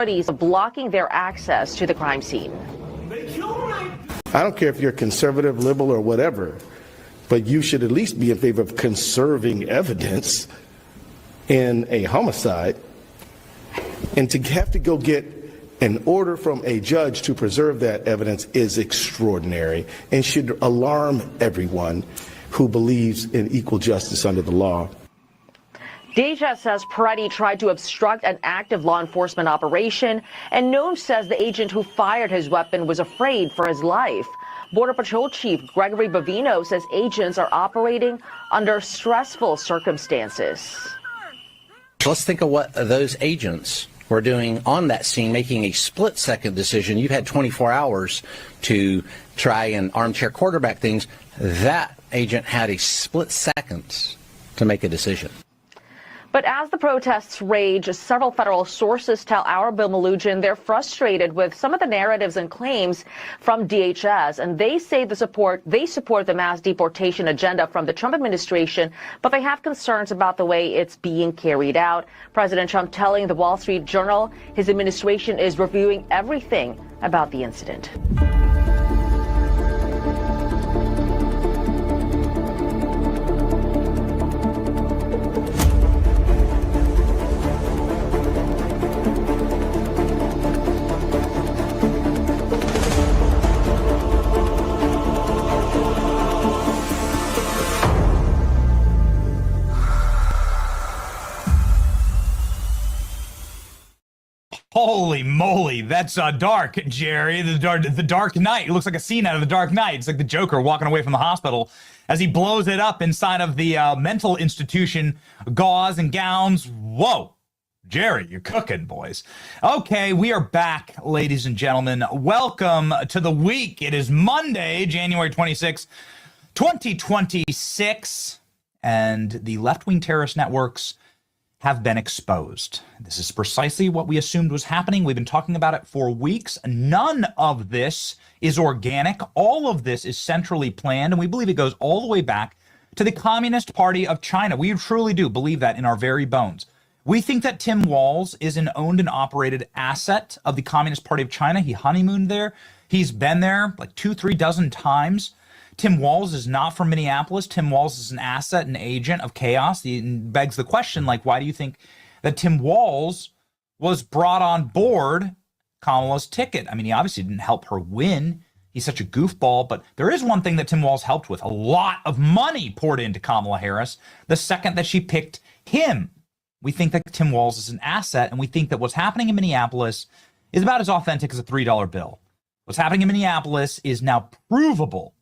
authorities blocking their access to the crime scene. I don't care if you're conservative, liberal, or whatever, but you should at least be in favor of conserving evidence in a homicide. And to have to go get an order from a judge to preserve that evidence is extraordinary and should alarm everyone who believes in equal justice under the law. DHS says Peretti tried to obstruct an active law enforcement operation, and Noem says the agent who fired his weapon was afraid for his life. Border Patrol Chief Gregory Bavino says agents are operating under stressful circumstances. Let's think of what those agents were doing on that scene, making a split-second decision. You've had 24 hours to try and armchair quarterback things. That agent had a split second to make a decision. But as the protests rage, several federal sources tell our Bill Malugin they're frustrated with some of the narratives and claims from DHS, and they say they support the mass deportation agenda from the Trump administration, but they have concerns about the way it's being carried out. President Trump telling the Wall Street Journal his administration is reviewing everything about the incident. Holy moly, that's dark, Jerry. The Dark Knight. It looks like a scene out of The Dark Knight. It's like the Joker walking away from the hospital as he blows it up inside of the mental institution. Gauze and gowns. Whoa. Jerry, you're cooking, boys. Okay, we are back, ladies and gentlemen. Welcome to the week. It is Monday, January 26, 2026, and the left-wing terrorist networks have been exposed. This is precisely what we assumed was happening. We've been talking about it for weeks. None of this is organic. All of this is centrally planned, and we believe it goes all the way back to the Communist Party of China. We truly do believe that in our very bones. We think that Tim Walz is an owned and operated asset of the Communist Party of China. He honeymooned there. He's been there like 2-3 dozen times. Tim Walz is not from Minneapolis. Tim Walz is an asset, an agent of chaos. It begs the question, like, why do you think that Tim Walz was brought on board Kamala's ticket? I mean, he obviously didn't help her win. He's such a goofball, but there is one thing that Tim Walz helped with. A lot of money poured into Kamala Harris the second that she picked him. We think that Tim Walz is an asset, and we think that what's happening in Minneapolis is about as authentic as a $3 bill. What's happening in Minneapolis is now provable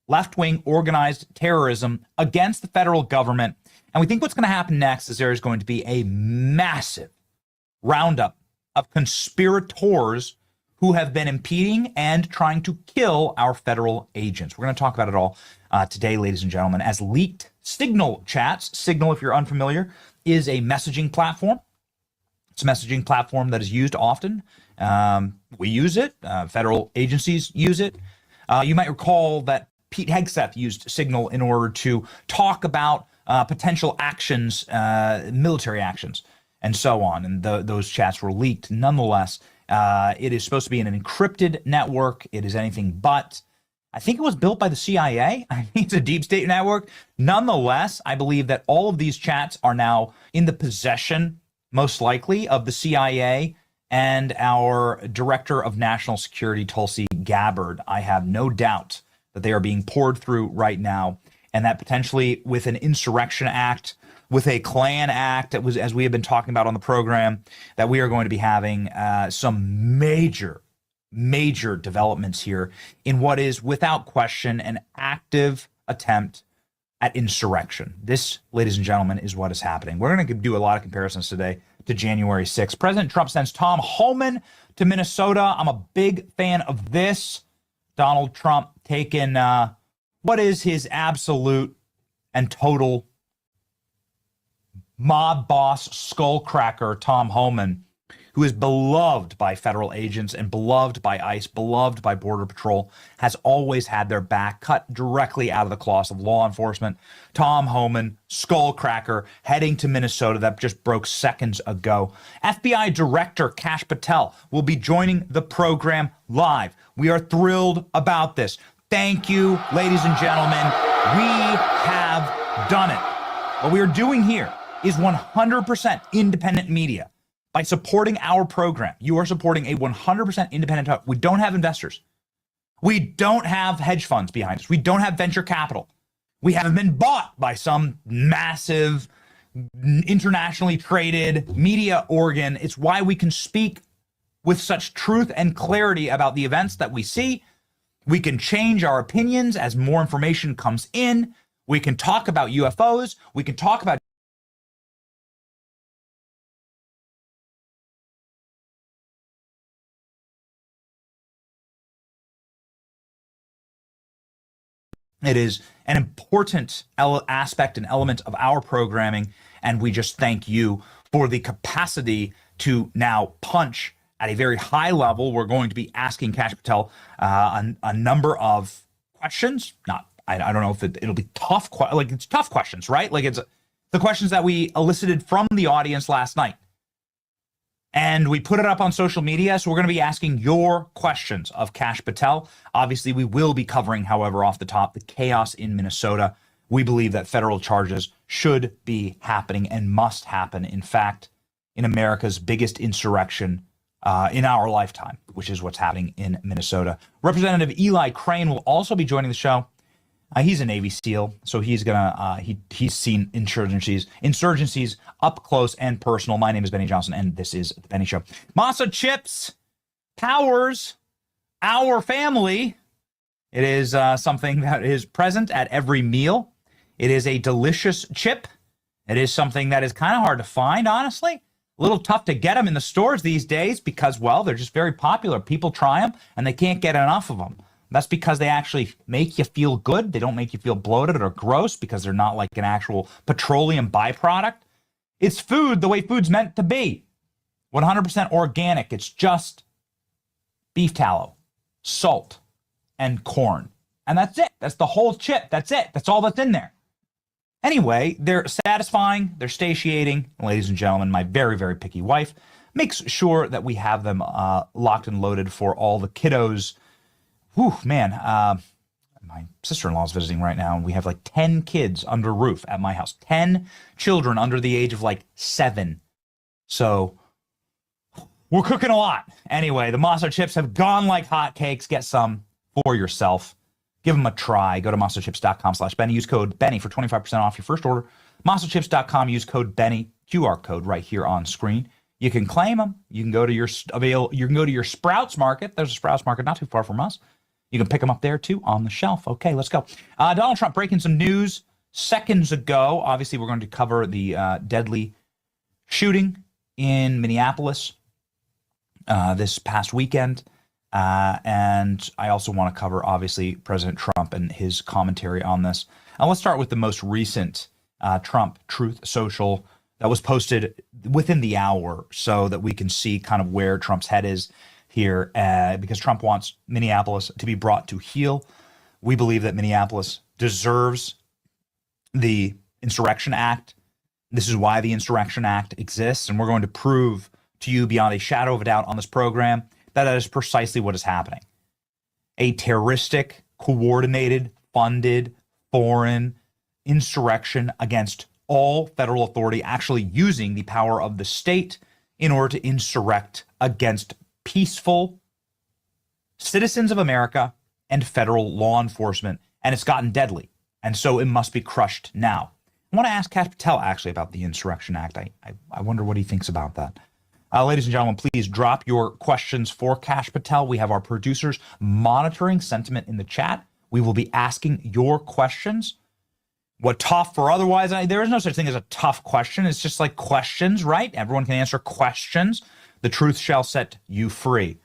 left-wing organized terrorism against the federal government. And we think what's going to happen next is there is going to be a massive roundup of conspirators who have been impeding and trying to kill our federal agents. We're going to talk about it all today, ladies and gentlemen, as leaked Signal chats. Signal, if you're unfamiliar, is a messaging platform. It's a messaging platform that is used often. We use it. Federal agencies use it. You might recall that Pete Hegseth used Signal in order to talk about potential actions, military actions, and so on. And those chats were leaked. Nonetheless, it is supposed to be an encrypted network. It is anything but. I think it was built by the CIA. I think it's a deep state network. Nonetheless, I believe that all of these chats are now in the possession, most likely, of the CIA and our Director of National Security, Tulsi Gabbard. I have no doubt that they are being poured through right now, and that potentially with an insurrection act, with a Klan act, that was, as we have been talking about on the program, that we are going to be having some major developments here in what is without question an active attempt at insurrection. This, ladies and gentlemen, is what is happening. We're going to do a lot of comparisons today to January 6th. President Trump sends Tom Homan to Minnesota. I'm a big fan of this. Donald Trump taking what is his absolute and total mob boss skullcracker, Tom Homan, who is beloved by federal agents and beloved by ICE, beloved by Border Patrol, has always had their back cut directly out of the cloth of law enforcement. Tom Homan, skullcracker, heading to Minnesota. That just broke seconds ago. FBI Director Kash Patel will be joining the program live. We are thrilled about this. Thank you, ladies and gentlemen. We have done it. What we are doing here is 100% independent media. By supporting our program, you are supporting a 100% independent talk. We don't have investors. We don't have hedge funds behind us. We don't have venture capital. We haven't been bought by some massive, internationally traded media organ. It's why we can speak with such truth and clarity about the events that we see. We can change our opinions as more information comes in. We can talk about UFOs. We can talk about it is an important aspect and element of our programming, and we just thank you for the capacity to now punch at a very high level. We're going to be asking Kash Patel a number of questions. I don't know if it'll be tough, it's tough questions, right? Like it's the questions that we elicited from the audience last night. And we put it up on social media, so we're going to be asking your questions of Kash Patel. Obviously, we will be covering, however, off the top, the chaos in Minnesota. We believe that federal charges should be happening and must happen, in fact, in America's biggest insurrection in our lifetime, which is what's happening in Minnesota. Representative Eli Crane will also be joining the show. He's a Navy SEAL, so he's he's seen insurgencies up close and personal. My name is Benny Johnson, and this is The Benny Show. Masa Chips powers our family. It is something that is present at every meal. It is a delicious chip. It is something that is kind of hard to find, honestly. A little tough to get them in the stores these days because, well, they're just very popular. People try them, and they can't get enough of them. That's because they actually make you feel good. They don't make you feel bloated or gross because they're not like an actual petroleum byproduct. It's food the way food's meant to be. 100% organic. It's just beef tallow, salt, and corn. And that's it. That's the whole chip. That's it. That's all that's in there. Anyway, they're satisfying. They're satiating. Ladies and gentlemen, my very, very picky wife makes sure that we have them locked and loaded for all the kiddos. Whew, man, my sister-in-law is visiting right now, and we have like 10 kids under roof at my house. 10 children under the age of like 7. So we're cooking a lot. Anyway, the Masa chips have gone like hotcakes. Get some for yourself. Give them a try. Go to masachips.com/Benny. Use code Benny for 25% off your first order. Masachips.com. Use code Benny. QR code right here on screen. You can claim them. You can go to your Sprouts Market. There's a Sprouts Market not too far from us. You can pick them up there, too, on the shelf. Okay, let's go. Donald Trump breaking some news seconds ago. Obviously, we're going to cover the deadly shooting in Minneapolis this past weekend. And I also want to cover, obviously, President Trump and his commentary on this. Let's start with the most recent Trump Truth Social that was posted within the hour so that we can see kind of where Trump's head is here, because Trump wants Minneapolis to be brought to heel. We believe that Minneapolis deserves the Insurrection Act. This is why the Insurrection Act exists, and we're going to prove to you beyond a shadow of a doubt on this program that is precisely what is happening. A terroristic, coordinated, funded, foreign insurrection against all federal authority, actually using the power of the state in order to insurrect against peaceful citizens of America and federal law enforcement, and it's gotten deadly, and so it must be crushed now. I want to ask Kash Patel actually about the Insurrection Act. I wonder what he thinks about that. Ladies and gentlemen, please drop your questions for Kash Patel. We have our producers monitoring sentiment in the chat. We will be asking your questions. What tough or otherwise, there is no such thing as a tough question. It's just like questions, right? Everyone can answer questions. The truth shall set you free.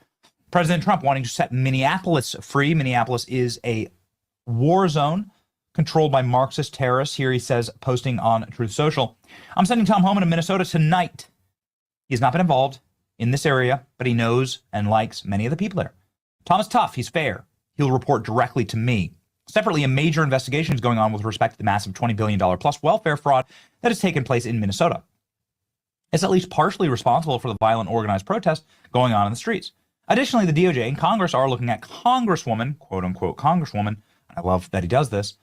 President Trump wanting to set Minneapolis free. Minneapolis is a war zone controlled by Marxist terrorists. Here he says, posting on Truth Social, I'm sending Tom Homan to Minnesota tonight. He has not been involved in this area, but he knows and likes many of the people there. Tom is tough. He's fair. He'll report directly to me. Separately, a major investigation is going on with respect to the massive $20 billion plus welfare fraud that has taken place in Minnesota. It's at least partially responsible for the violent organized protest going on in the streets. Additionally, the DOJ and Congress are looking at Congresswoman, quote unquote Congresswoman, I love that he does this,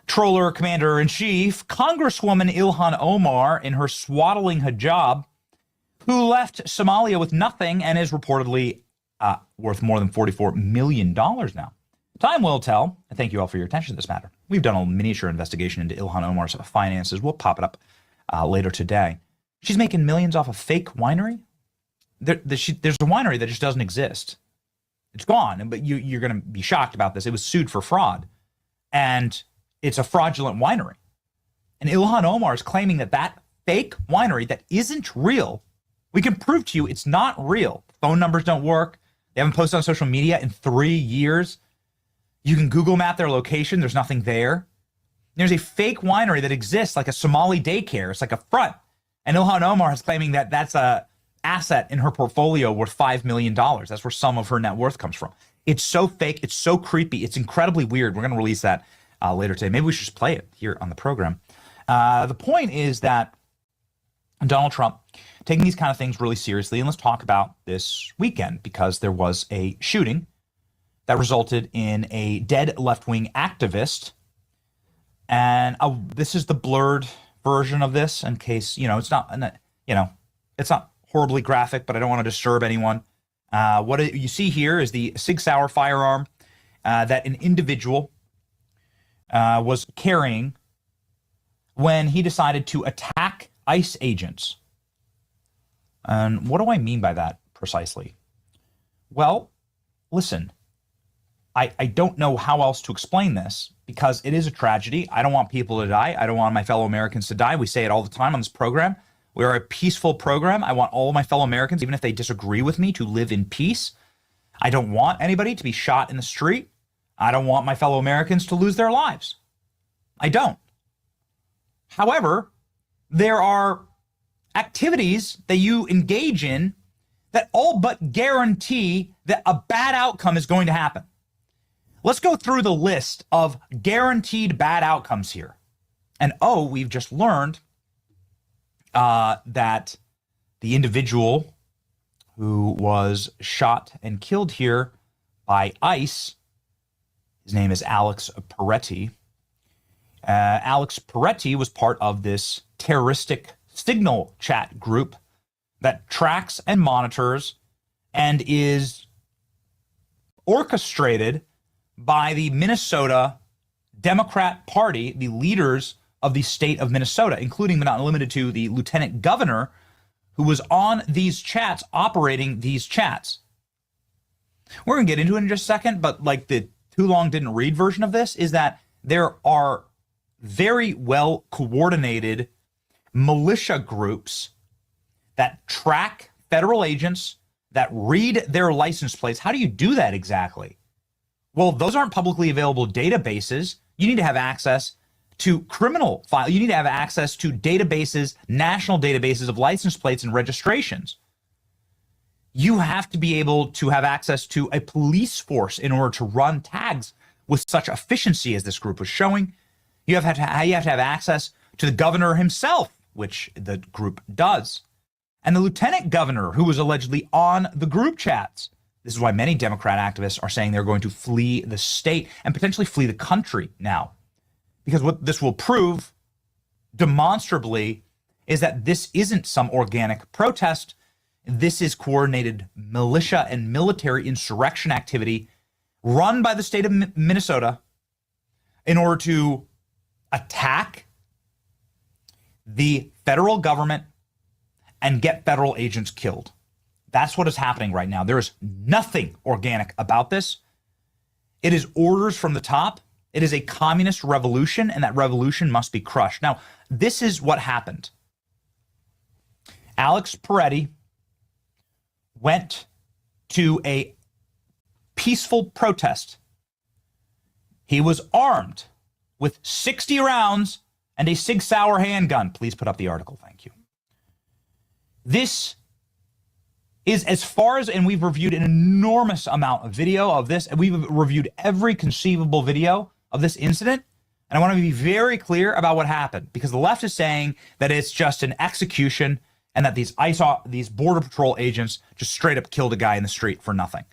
troller commander-in-chief, Congresswoman Ilhan Omar in her swaddling hijab, who left Somalia with nothing and is reportedly worth more than $44 million now. Time will tell, and thank you all for your attention to this matter. We've done a miniature investigation into Ilhan Omar's finances. We'll pop it up later today. She's making millions off a fake winery. There's a winery that just doesn't exist. It's gone, but you're going to be shocked about this. It was sued for fraud, and it's a fraudulent winery. And Ilhan Omar is claiming that that fake winery that isn't real, we can prove to you it's not real. Phone numbers don't work. They haven't posted on social media in 3 years. You can Google map their location. There's nothing there. There's a fake winery that exists like a Somali daycare. It's like a front. And Ilhan Omar is claiming that that's a asset in her portfolio worth $5 million. That's where some of her net worth comes from. It's so fake. It's so creepy. It's incredibly weird. We're going to release that later today. Maybe we should just play it here on the program. The point is that Donald Trump taking these kind of things really seriously. And let's talk about this weekend, because there was a shooting that resulted in a dead left-wing activist. And this is the blurred version of this, in case, it's not horribly graphic, but I don't want to disturb anyone. What you see here is the Sig Sauer firearm that an individual was carrying when he decided to attack ICE agents. And what do I mean by that precisely? Well, listen, I don't know how else to explain this, because it is a tragedy. I don't want people to die. I don't want my fellow Americans to die. We say it all the time on this program. We are a peaceful program. I want all of my fellow Americans, even if they disagree with me, to live in peace. I don't want anybody to be shot in the street. I don't want my fellow Americans to lose their lives. I don't. However, there are activities that you engage in that all but guarantee that a bad outcome is going to happen. Let's go through the list of guaranteed bad outcomes here. And we've just learned that the individual who was shot and killed here by ICE, his name is Alex Peretti. Alex Peretti was part of this terroristic signal chat group that tracks and monitors and is orchestrated by the Minnesota Democrat Party, the leaders of the state of Minnesota, including but not limited to the lieutenant governor who was on these chats, operating these chats. We're going to get into it in just a second, but like the too long didn't read version of this is that there are very well coordinated militia groups that track federal agents, that read their license plates. How do you do that exactly? Well, those aren't publicly available databases. You need to have access to criminal files. You need to have access to databases, national databases of license plates and registrations. You have to be able to have access to a police force in order to run tags with such efficiency as this group was showing. You have to have access to the governor himself, which the group does, and the lieutenant governor who was allegedly on the group chats. This is why many Democrat activists are saying they're going to flee the state and potentially flee the country now. Because what this will prove demonstrably is that this isn't some organic protest. This is coordinated militia and military insurrection activity run by the state of Minnesota in order to attack the federal government and get federal agents killed. That's what is happening right now. There is nothing organic about this. It is orders from the top. It is a communist revolution, and that revolution must be crushed. Now, this is what happened. Alex Peretti went to a peaceful protest. He was armed with 60 rounds and a Sig Sauer handgun. Please put up the article. Thank you. This is as far as, and we've reviewed an enormous amount of video of this, and we've reviewed every conceivable video of this incident. And I want to be very clear about what happened, because the left is saying that it's just an execution and that these Border Patrol agents just straight up killed a guy in the street for nothing.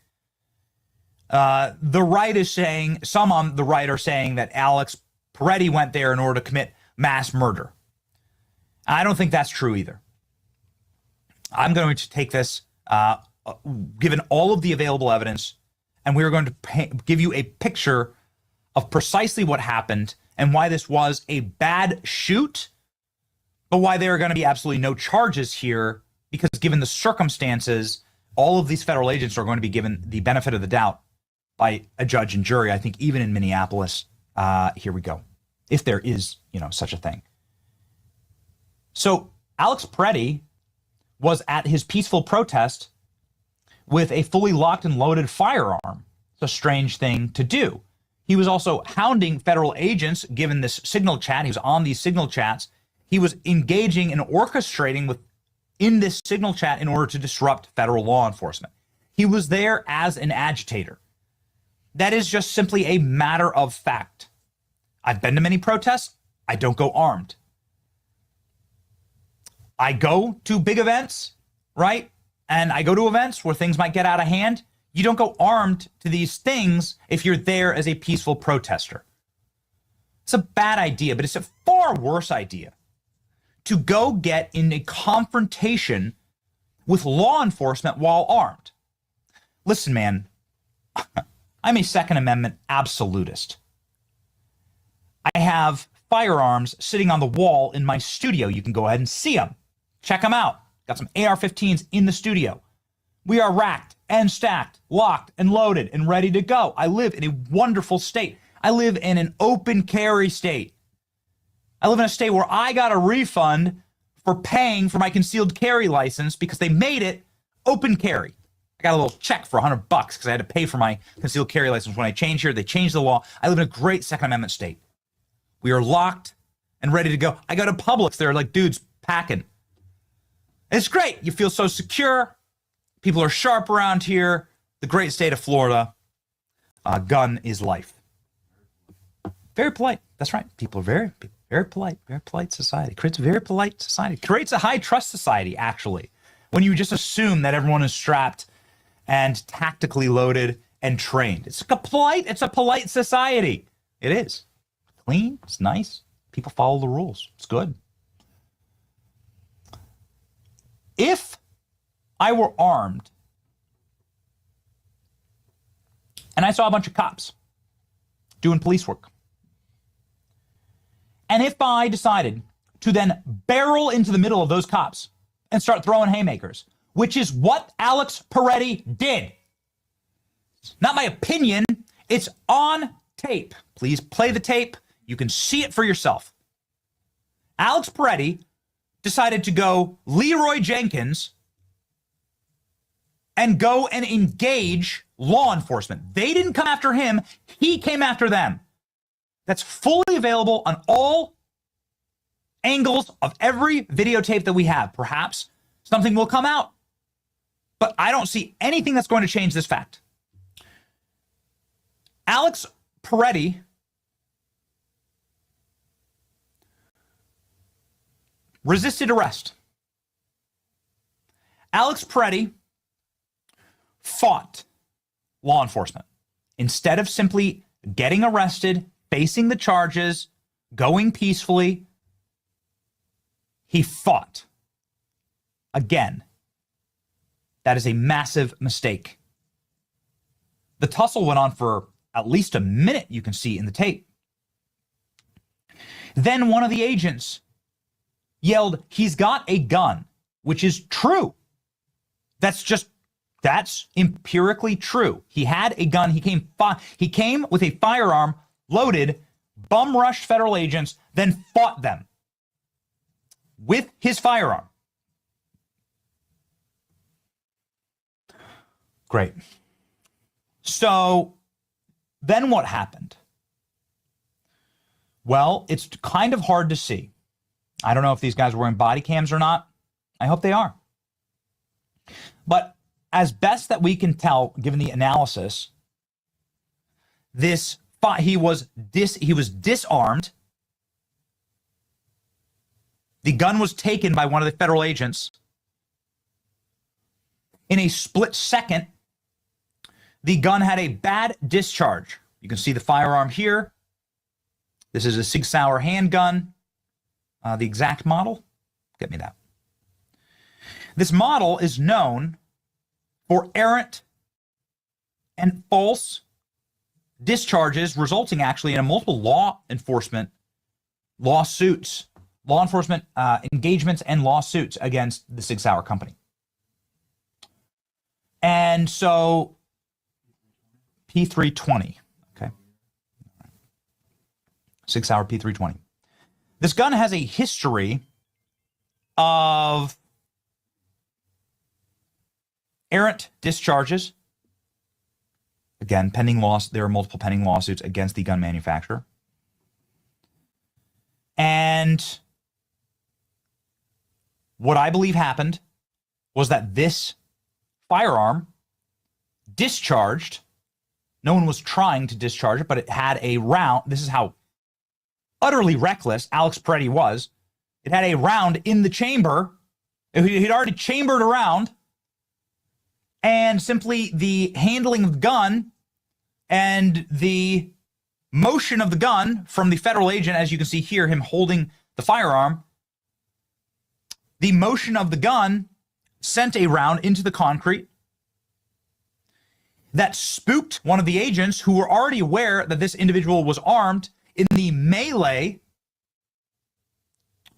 The right is saying, some on the right are saying that Alex Peretti went there in order to commit mass murder. I don't think that's true either. I'm going to take this, given all of the available evidence, and we're going to give you a picture of precisely what happened and why this was a bad shoot, but why there are going to be absolutely no charges here, because given the circumstances, all of these federal agents are going to be given the benefit of the doubt by a judge and jury, I think even in Minneapolis. Here we go. If there is, such a thing. So Alex Peretti was at his peaceful protest with a fully locked and loaded firearm. It's a strange thing to do. He was also hounding federal agents, given this signal chat. He was on these signal chats. He was engaging and orchestrating in this signal chat in order to disrupt federal law enforcement. He was there as an agitator. That is just simply a matter of fact. I've been to many protests. I don't go armed. I go to big events, right? And I go to events where things might get out of hand. You don't go armed to these things if you're there as a peaceful protester. It's a bad idea, but it's a far worse idea to go get in a confrontation with law enforcement while armed. Listen, man, I'm a Second Amendment absolutist. I have firearms sitting on the wall in my studio. You can go ahead and see them. Check them out. Got some AR-15s in the studio. We are racked and stacked, locked and loaded and ready to go. I live in a wonderful state. I live in an open carry state. I live in a state where I got a refund for paying for my concealed carry license because they made it open carry. I got a little check for $100 because I had to pay for my concealed carry license. When I changed here, they changed the law. I live in a great Second Amendment state. We are locked and ready to go. I go to Publix. There are like dudes packing. It's great. You feel so secure. People are sharp around here. The great state of Florida. Gun is life. Very polite. That's right. People are very polite. Very polite society. Creates a very polite society. Creates a high trust society, actually. When you just assume that everyone is strapped and tactically loaded and trained. It's a polite society. It is. Clean. It's nice. People follow the rules. It's good. If I were armed and I saw a bunch of cops doing police work, and if I decided to then barrel into the middle of those cops and start throwing haymakers, which is what Alex Peretti did. Not my opinion. It's on tape. Please play the tape. You can see it for yourself. Alex Peretti decided to go Leroy Jenkins and go and engage law enforcement. They didn't come after him. He came after them. That's fully available on all angles of every videotape that we have. Perhaps something will come out, but I don't see anything that's going to change this fact. Alex Peretti resisted arrest. Alex Peretti fought law enforcement. Instead of simply getting arrested, facing the charges, going peacefully, he fought. Again, that is a massive mistake. The tussle went on for at least a minute, you can see in the tape. Then one of the agents yelled, "He's got a gun," which is true. That's empirically true. He had a gun. He came with a firearm, loaded, bum rushed federal agents, then fought them with his firearm. Great. So then what happened? Well, it's kind of hard to see. I don't know if these guys are wearing body cams or not. I hope they are. But as best that we can tell, given the analysis, he was disarmed. The gun was taken by one of the federal agents. In a split second, the gun had a bad discharge. You can see the firearm here. This is a Sig Sauer handgun. The exact model, get me that. This model is known for errant and false discharges, resulting actually in multiple law enforcement engagements and lawsuits against the Sig Sauer company. And so P320, okay. Sig Sauer P320. This gun has a history of errant discharges. Again, there are multiple pending lawsuits against the gun manufacturer. And what I believe happened was that this firearm discharged. No one was trying to discharge it, but it had a round. This is how utterly reckless Alex Peretti was. It had a round in the chamber. He'd already chambered a round. And simply the handling of the gun and the motion of the gun from the federal agent, as you can see here, him holding the firearm, the motion of the gun sent a round into the concrete that spooked one of the agents who were already aware that this individual was armed. In the melee,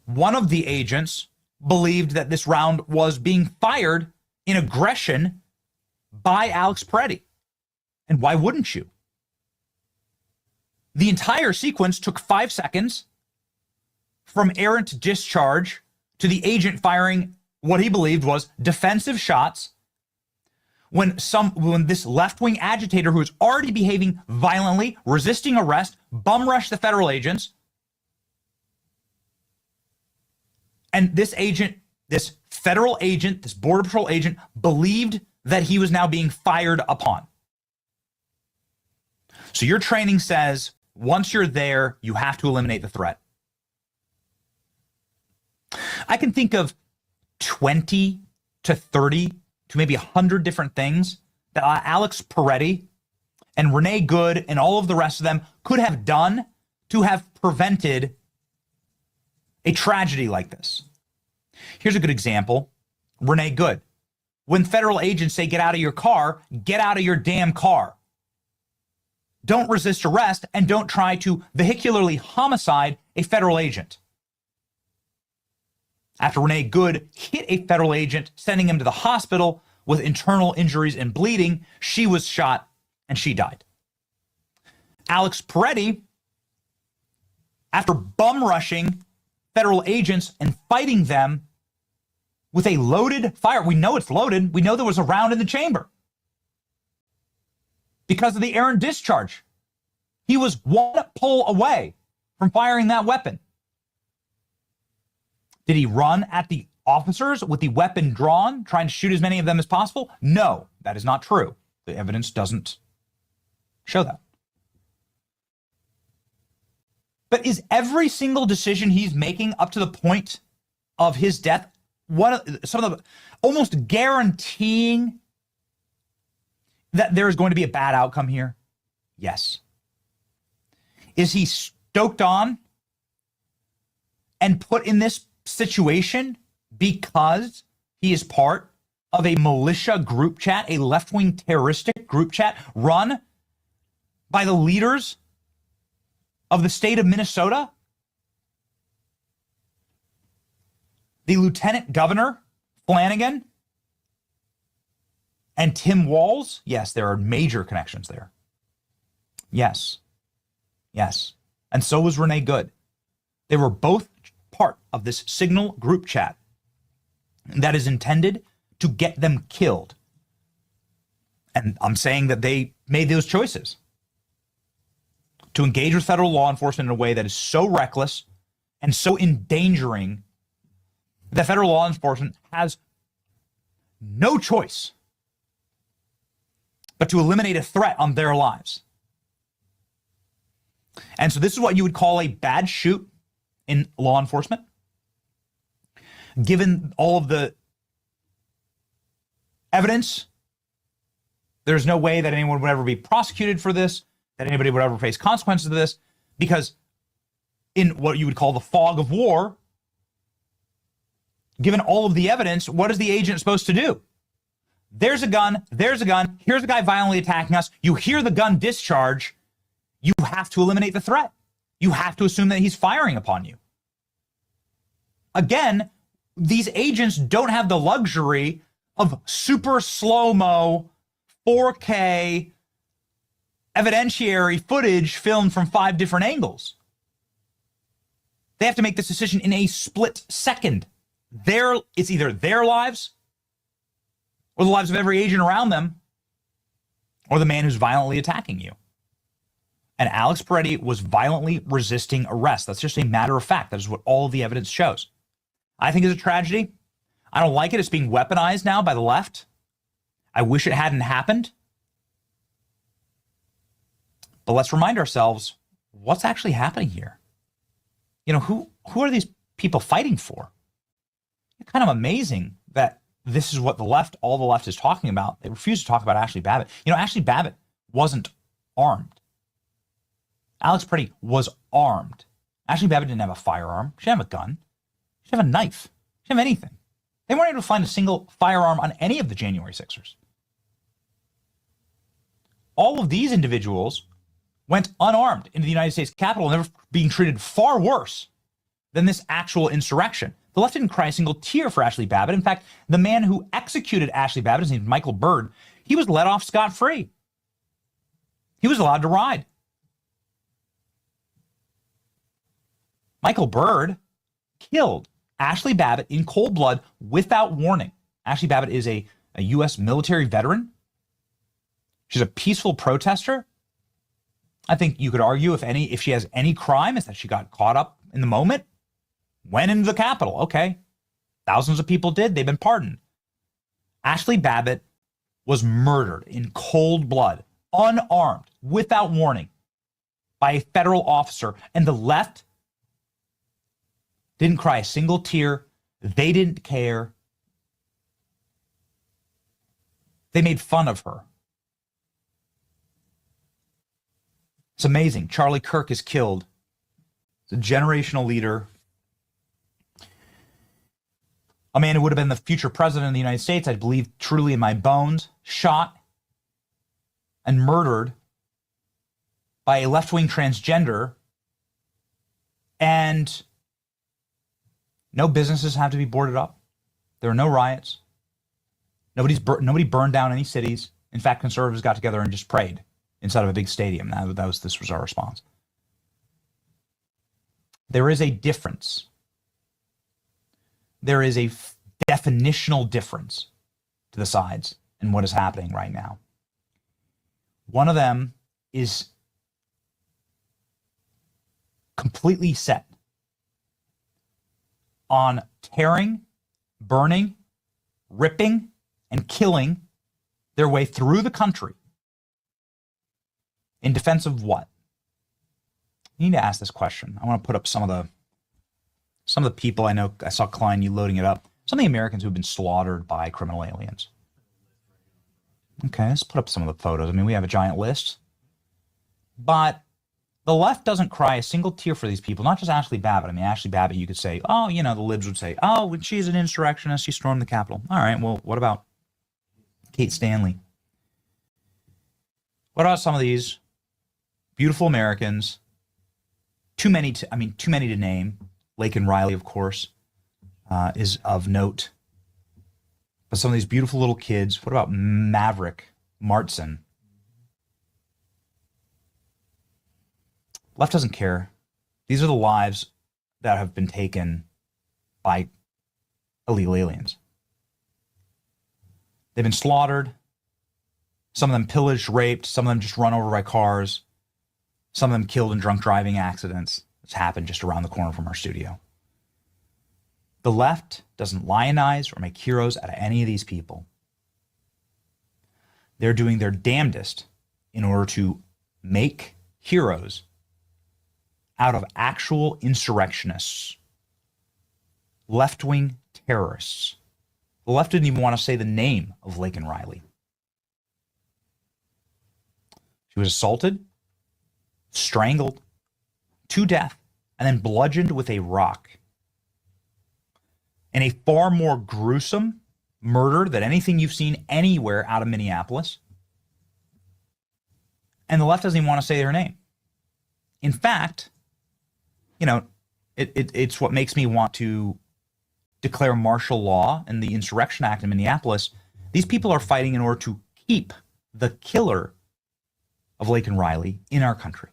one of the agents believed that this round was being fired in aggression by Alex Peretti. And why wouldn't you? The entire sequence took 5 seconds from errant discharge to the agent firing what he believed was defensive shots when this left-wing agitator who was already behaving violently, resisting arrest, bum rushed the federal agents. And this federal agent, this Border Patrol agent, believed that he was now being fired upon. So your training says, once you're there, you have to eliminate the threat. I can think of 20 to 30 to maybe 100 different things that Alex Peretti and Renee Good and all of the rest of them could have done to have prevented a tragedy like this. Here's a good example. Renee Good. When federal agents say, get out of your car, get out of your damn car. Don't resist arrest and don't try to vehicularly homicide a federal agent. After Renee Good hit a federal agent, sending him to the hospital with internal injuries and bleeding, she was shot and she died. Alex Peretti, after bum rushing federal agents and fighting them with a loaded fire, we know it's loaded, we know there was a round in the chamber because of the errant discharge. He was one pull away from firing that weapon. Did he run at the officers with the weapon drawn, trying to shoot as many of them as possible? No, that is not true. The evidence doesn't show that. But is every single decision he's making up to the point of his death some of the almost guaranteeing that there is going to be a bad outcome here? Yes. Is he stoked on and put in this situation because he is part of a militia group chat, a left-wing terroristic group chat run by the leaders of the state of Minnesota? The Lieutenant Governor Flanagan and Tim Walz? Yes, there are major connections there. Yes. Yes. And so was Renee Good. They were both part of this Signal group chat that is intended to get them killed. And I'm saying that they made those choices to engage with federal law enforcement in a way that is so reckless and so endangering that federal law enforcement has no choice but to eliminate a threat on their lives. And so this is what you would call a bad shoot in law enforcement. Given all of the evidence, there's no way that anyone would ever be prosecuted for this, that anybody would ever face consequences of this, because in what you would call the fog of war, given all of the evidence, what is the agent supposed to do? There's a gun, here's a guy violently attacking us, you hear the gun discharge, you have to eliminate the threat. You have to assume that he's firing upon you. Again, these agents don't have the luxury of super slow-mo, 4K, evidentiary footage filmed from 5 different angles. They have to make this decision in a split second. It's either their lives or the lives of every agent around them or the man who's violently attacking you. And Alex Peretti was violently resisting arrest. That's just a matter of fact. That is what all of the evidence shows. I think it's a tragedy. I don't like it. It's being weaponized now by the left. I wish it hadn't happened. But let's remind ourselves what's actually happening here. You know, who are these people fighting for? It's kind of amazing that this is what all the left is talking about. They refuse to talk about Ashley Babbitt. You know, Ashley Babbitt wasn't armed. Alex Peretti was armed. Ashley Babbitt didn't have a firearm. She didn't have a gun. She didn't have a knife. She didn't have anything. They weren't able to find a single firearm on any of the January 6ers. All of these individuals went unarmed into the United States Capitol, and they were being treated far worse than this actual insurrection. The left didn't cry a single tear for Ashley Babbitt. In fact, the man who executed Ashley Babbitt, his name is Michael Byrd, he was let off scot-free. He was allowed to ride. Michael Byrd killed Ashley Babbitt in cold blood without warning. Ashley Babbitt is a U.S. military veteran. She's a peaceful protester. I think you could argue if she has any crime, is that she got caught up in the moment, went into the Capitol. Okay. Thousands of people did. They've been pardoned. Ashley Babbitt was murdered in cold blood, unarmed, without warning, by a federal officer. And the left didn't cry a single tear. They didn't care. They made fun of her. It's amazing. Charlie Kirk is killed. He's a generational leader. A man who would have been the future president of the United States, I believe truly in my bones, shot and murdered by a left-wing transgender, and no businesses have to be boarded up. There are no riots. Nobody burned down any cities. In fact, conservatives got together and just prayed inside of a big stadium. This was our response. There is a difference. There is a definitional difference to the sides and what is happening right now. One of them is completely set on tearing, burning, ripping, and killing their way through the country. In defense of what? You need to ask this question. I want to put up some of the people I know. I saw Klein, you loading it up. Some of the Americans who've been slaughtered by criminal aliens. Okay, let's put up some of the photos. I mean, we have a giant list. But the left doesn't cry a single tear for these people, not just Ashley Babbitt. I mean, Ashley Babbitt, you could say, oh, you know, the libs would say, oh, she's an insurrectionist, she stormed the Capitol. All right, well, what about Kate Stanley? What about some of these beautiful Americans? Too many to name. Laken Riley, of course, is of note. But some of these beautiful little kids. What about Maverick Martson? Left doesn't care. These are the lives that have been taken by illegal aliens. They've been slaughtered. Some of them pillaged, raped. Some of them just run over by cars. Some of them killed in drunk driving accidents. It's happened just around the corner from our studio. The left doesn't lionize or make heroes out of any of these people. They're doing their damnedest in order to make heroes out of actual insurrectionists, left-wing terrorists. The left didn't even want to say the name of Laken Riley. She was assaulted, strangled to death, and then bludgeoned with a rock. In a far more gruesome murder than anything you've seen anywhere out of Minneapolis. And the left doesn't even want to say their name. In fact, you know, it's what makes me want to declare martial law and the Insurrection Act in Minneapolis. These people are fighting in order to keep the killer of Laken Riley in our country.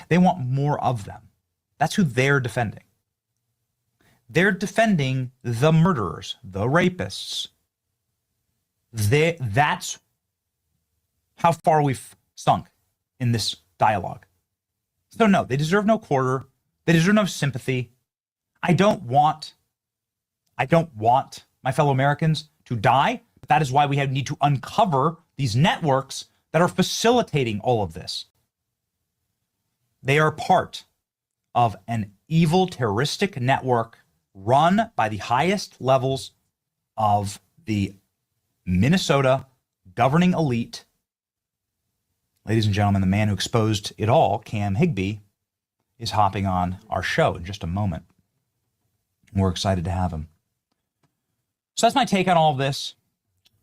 They want more of them. That's who they're defending. They're defending the murderers, the rapists. That's how far we've sunk in this dialogue. So no, they deserve no quarter. They deserve no sympathy. I don't want my fellow Americans to die. But that is why we need to uncover these networks that are facilitating all of this. They are part of an evil, terroristic network run by the highest levels of the Minnesota governing elite. Ladies and gentlemen, the man who exposed it all, Cam Higbee, is hopping on our show in just a moment. We're excited to have him. So that's my take on all of this.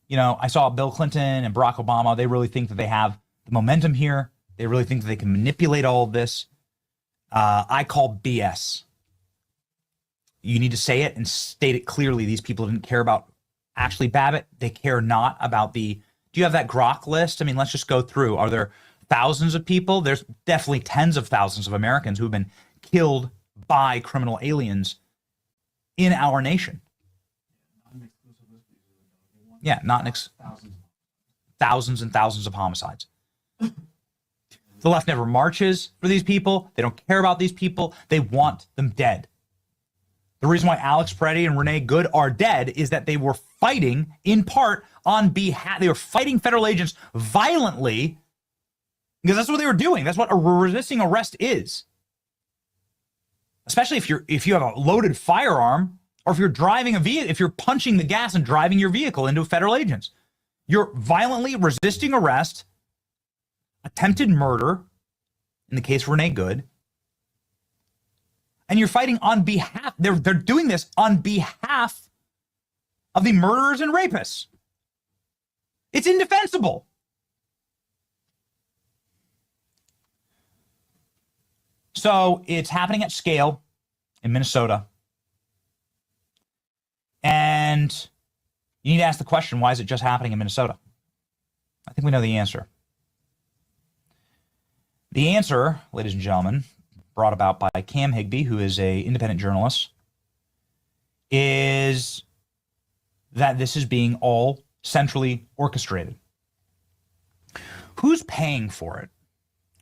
You know, I saw Bill Clinton and Barack Obama. They really think that they have the momentum here. They really think that they can manipulate all of this. I call BS. You need to say it and state it clearly. These people didn't care about Ashley Babbitt. They care not about do you have that Grok list? I mean, let's just go through. Are there thousands of people? There's definitely tens of thousands of Americans who have been killed by criminal aliens in our nation. Yeah, thousands and thousands of homicides. The left never marches for these people. They don't care about these people. They want them dead. The reason why Alex Preddy and Renee Good are dead is that they were fighting in part on behalf, they were fighting federal agents violently because that's what they were doing. That's what a resisting arrest is. Especially if you have a loaded firearm or if you're driving a vehicle, if you're punching the gas and driving your vehicle into federal agents. You're violently resisting arrest, attempted murder, in the case of Renee Good, and you're fighting on behalf, they're doing this on behalf of the murderers and rapists. It's indefensible. So it's happening at scale in Minnesota. And you need to ask the question, why is it just happening in Minnesota? I think we know the answer. The answer, ladies and gentlemen, brought about by Cam Higbee, who is an independent journalist, is that this is being all centrally orchestrated. Who's paying for it?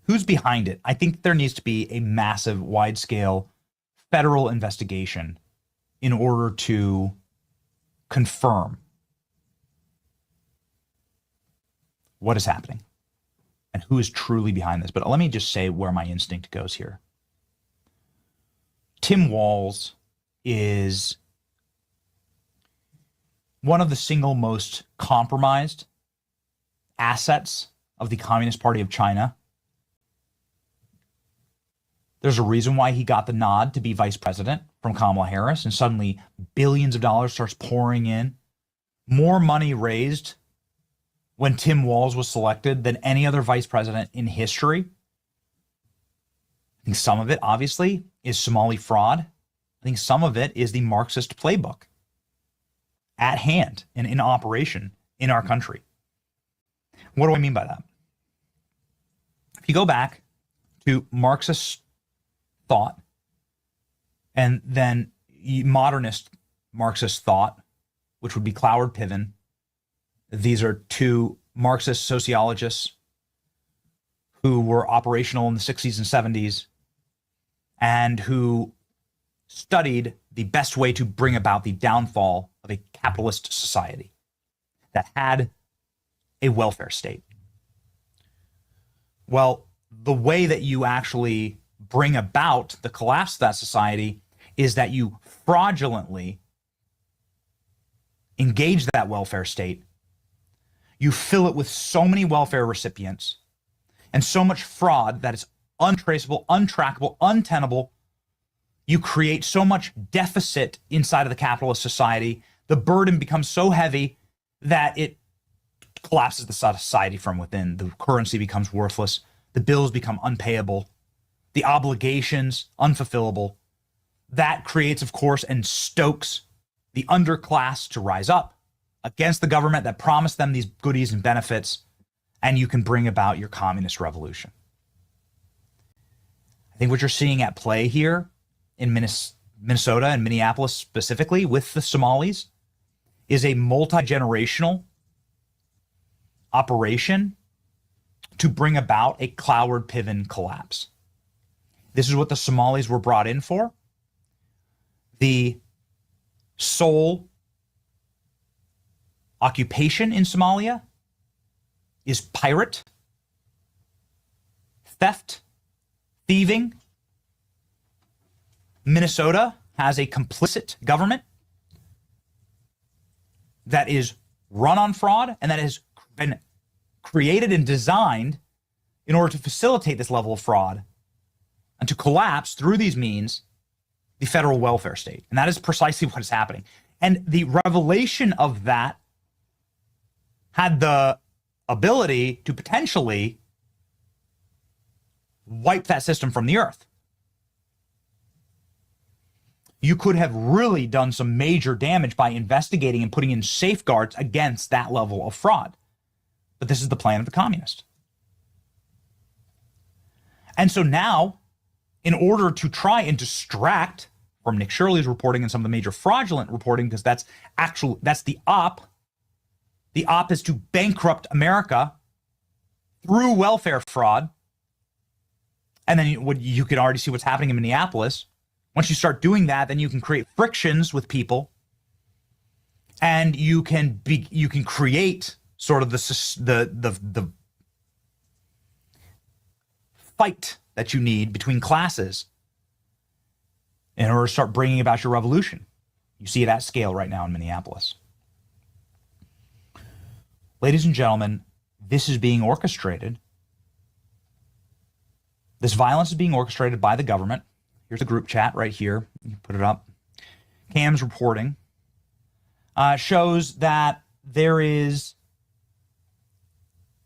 Who's behind it? I think there needs to be a massive, wide-scale federal investigation in order to confirm what is happening and who is truly behind this. But let me just say where my instinct goes here. Tim Walz is one of the single most compromised assets of the Communist Party of China. There's a reason why he got the nod to be vice president from Kamala Harris, and suddenly billions of dollars starts pouring in. More money raised when Tim Walz was selected than any other vice president in history. I think some of it, obviously, is Somali fraud. I think some of it is the Marxist playbook at hand and in operation in our country. What do I mean by that? If you go back to Marxist thought and then modernist Marxist thought, which would be Cloward Piven. These are two Marxist sociologists who were operational in the 60s and 70s and who studied the best way to bring about the downfall of a capitalist society that had a welfare state. Well, the way that you actually bring about the collapse of that society is that you fraudulently engage that welfare state. You fill it with so many welfare recipients and so much fraud that it's untraceable, untrackable, untenable. You create so much deficit inside of the capitalist society. The burden becomes so heavy that it collapses the society from within. The currency becomes worthless. The bills become unpayable. The obligations unfulfillable. That creates, of course, and stokes the underclass to rise up against the government that promised them these goodies and benefits, and you can bring about your communist revolution. I think what you're seeing at play here in Minnesota and Minneapolis specifically with the Somalis is a multi-generational operation to bring about a Cloward-Piven collapse. This is what the Somalis were brought in for. The sole occupation in Somalia is pirate, theft, thieving. Minnesota has a complicit government that is run on fraud and that has been created and designed in order to facilitate this level of fraud and to collapse through these means the federal welfare state. And that is precisely what is happening. And the revelation of that had the ability to potentially wipe that system from the earth. You could have really done some major damage by investigating and putting in safeguards against that level of fraud. But this is the plan of the communist. And so now, in order to try and distract from Nick Shirley's reporting and some of the major fraudulent reporting, because that's the op. The op is to bankrupt America through welfare fraud. And then you can already see what's happening in Minneapolis. Once you start doing that, then you can create frictions with people, and you can create sort of the fight that you need between classes in order to start bringing about your revolution. You see it at scale right now in Minneapolis. Ladies and gentlemen, this is being orchestrated. This violence is being orchestrated by the government. Here's a group chat right here. You can put it up. Cam's reporting shows that there is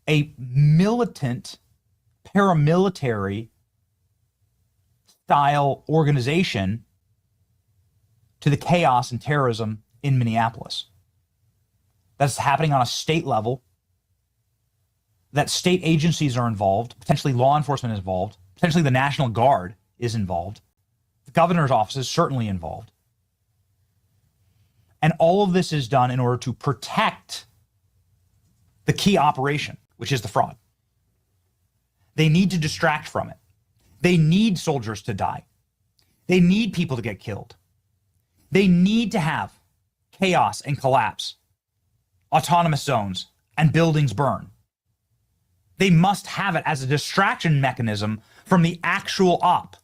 a militant, paramilitary style organization to the chaos and terrorism in Minneapolis. That's happening on a state level. That state agencies are involved, potentially law enforcement is involved, potentially the National Guard is involved. The governor's office is certainly involved. And all of this is done in order to protect the key operation, which is the fraud. They need to distract from it. They need soldiers to die. They need people to get killed. They need to have chaos and collapse, autonomous zones, and buildings burn. They must have it as a distraction mechanism from the actual op.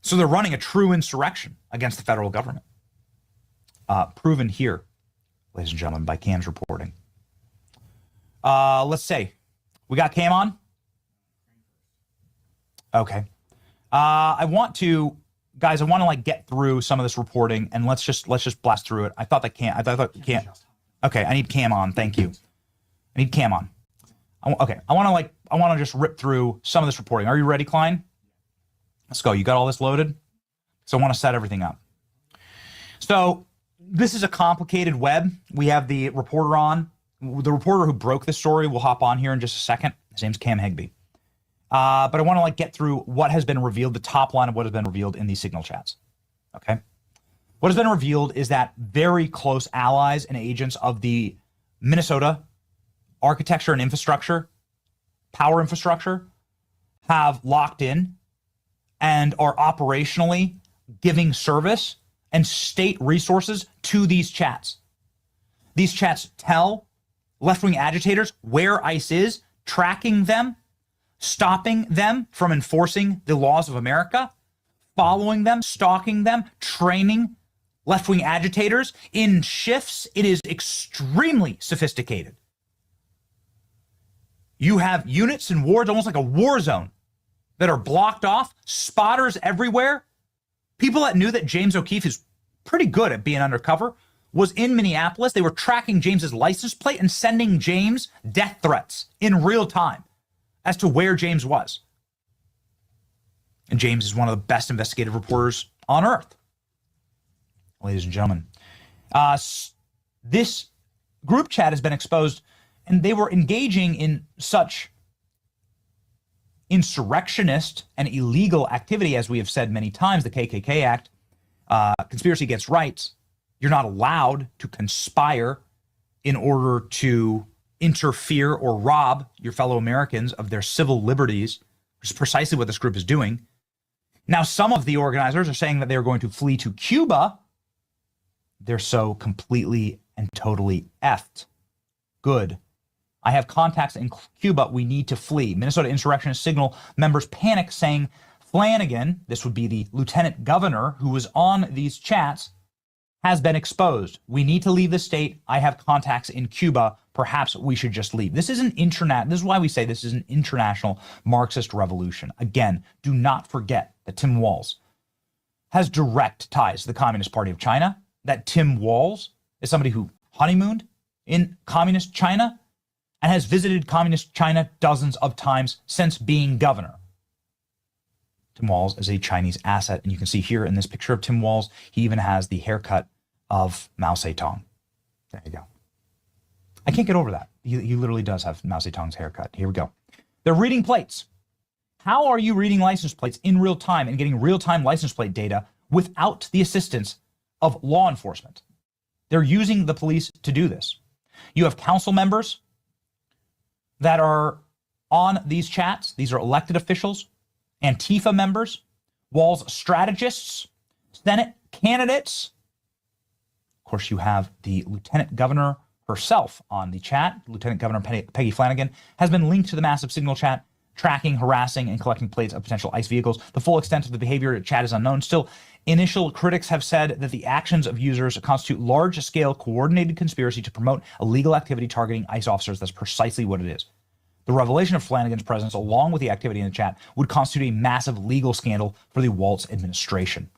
So they're running a true insurrection against the federal government. Proven here, ladies and gentlemen, by Cam's reporting. Let's say, we got Cam on? Okay. I want to get through some of this reporting, and let's just blast through it. I thought Cam. Okay, I need Cam on. Thank you. I need Cam on. Okay, I want to just rip through some of this reporting. Are you ready, Klein? Let's go. You got all this loaded? So I want to set everything up. So this is a complicated web. We have the reporter on. The reporter who broke this story will hop on here in just a second. His name's Cam Hegby. But I want to get through what has been revealed, the top line of what has been revealed in these signal chats. Okay. What has been revealed is that very close allies and agents of the Minnesota architecture and infrastructure, power infrastructure, have locked in and are operationally giving service and state resources to these chats. These chats tell left-wing agitators where ICE is, tracking them, stopping them from enforcing the laws of America, following them, stalking them, training left-wing agitators in shifts. It is extremely sophisticated. You have units and wards, almost like a war zone, that are blocked off, spotters everywhere. People that knew that James O'Keefe is pretty good at being undercover was in Minneapolis. They were tracking James's license plate and sending James death threats in real time as to where James was. And James is one of the best investigative reporters on earth. Ladies and gentlemen, this group chat has been exposed, and they were engaging in such insurrectionist and illegal activity, as we have said many times, the KKK Act, conspiracy against rights. You're not allowed to conspire in order to interfere or rob your fellow Americans of their civil liberties, which is precisely what this group is doing. Now, some of the organizers are saying that they're going to flee to Cuba. They're so completely and totally effed. Good. I have contacts in Cuba. We need to flee. Minnesota insurrectionist signal members panic, saying Flanagan, this would be the lieutenant governor who was on these chats, has been exposed. We need to leave the state. I have contacts in Cuba. Perhaps we should just leave. This is this is why we say this is an international Marxist revolution. Again, do not forget that Tim Walz has direct ties to the Communist Party of China, that Tim Walz is somebody who honeymooned in communist China and has visited communist China dozens of times since being governor. Tim Walz is a Chinese asset, and you can see here in this picture of Tim Walz, he even has the haircut of Mao Zedong. There you go. I can't get over that. He literally does have Mao Zedong's haircut. Here we go. They're reading plates. How are you reading license plates in real time and getting real-time license plate data without the assistance of law enforcement? They're using the police to do this. You have council members that are on these chats. These are elected officials, Antifa members, Walz strategists, Senate candidates. Of course, you have the lieutenant governor herself on the chat. Lieutenant Governor Peggy Flanagan has been linked to the massive signal chat, tracking, harassing, and collecting plates of potential ICE vehicles. The full extent of the behavior at chat is unknown. Still, initial critics have said that the actions of users constitute large-scale coordinated conspiracy to promote illegal activity targeting ICE officers. That's precisely what it is. The revelation of Flanagan's presence, along with the activity in the chat, would constitute a massive legal scandal for the Walz administration.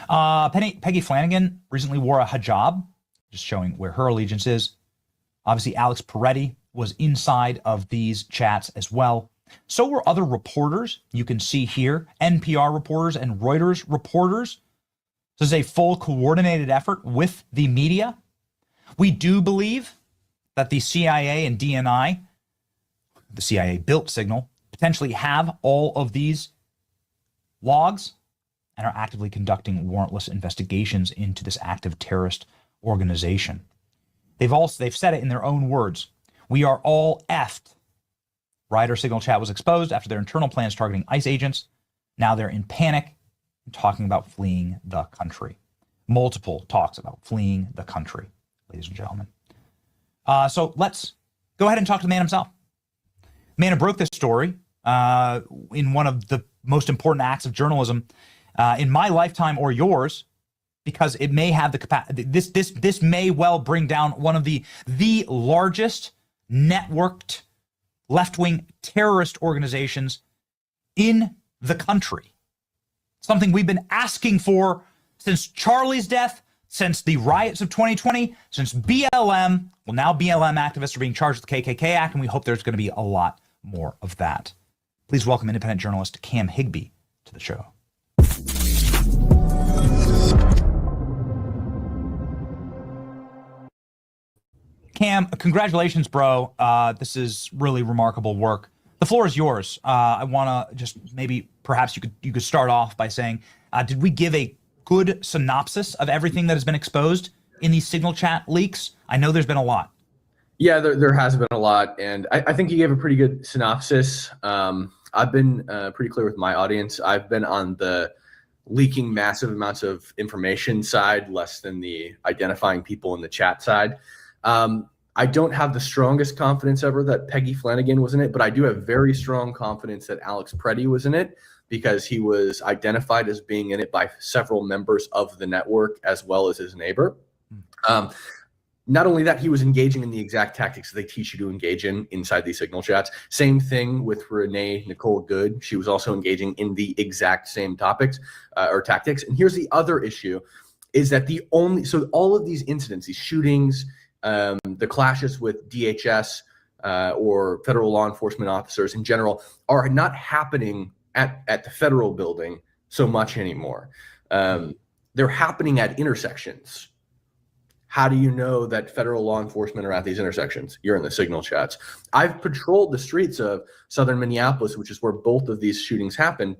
Peggy Flanagan recently wore a hijab, just showing where her allegiance is. Obviously, Alex Peretti was inside of these chats as well. So were other reporters. You can see here, NPR reporters and Reuters reporters. This is a full coordinated effort with the media. We do believe that the CIA and DNI, the CIA built Signal, potentially have all of these logs and are actively conducting warrantless investigations into this active terrorist organization. They've said it in their own words. We are all effed. Ryder Signal chat was exposed after their internal plans targeting ICE agents. Now they're in panic and talking about fleeing the country. Multiple talks about fleeing the country, ladies and gentlemen. So let's go ahead and talk to the man himself. The man who broke this story in one of the most important acts of journalism in my lifetime or yours, because it may have the capacity. This may well bring down one of the largest networked left-wing terrorist organizations in the country. Something we've been asking for since Charlie's death, since the riots of 2020, since BLM. Well, now BLM activists are being charged with the KKK Act, and we hope there's going to be a lot more of that. Please welcome independent journalist Cam Higbee to the show. Cam, congratulations, bro. This is really remarkable work. The floor is yours. I want to just maybe perhaps you could start off by saying, did we give a good synopsis of everything that has been exposed in these Signal chat leaks? I know there's been a lot. Yeah, there has been a lot, and I think you gave a pretty good synopsis. I've been pretty clear with my audience. I've been on the leaking massive amounts of information side, less than the identifying people in the chat side. I don't have the strongest confidence ever that Peggy Flanagan was in it, but I do have very strong confidence that Alex Preddy was in it because he was identified as being in it by several members of the network as well as his neighbor. Not only that, he was engaging in the exact tactics they teach you to engage in inside these signal chats. Same thing with Renee Nicole Good. She was also engaging in the exact same topics or tactics. And here's the other issue is that so all of these incidents, these shootings, the clashes with DHS or federal law enforcement officers in general are not happening at the federal building so much anymore. They're happening at intersections. How do you know that federal law enforcement are at these intersections? You're in the signal chats. I've patrolled the streets of southern Minneapolis, which is where both of these shootings happened,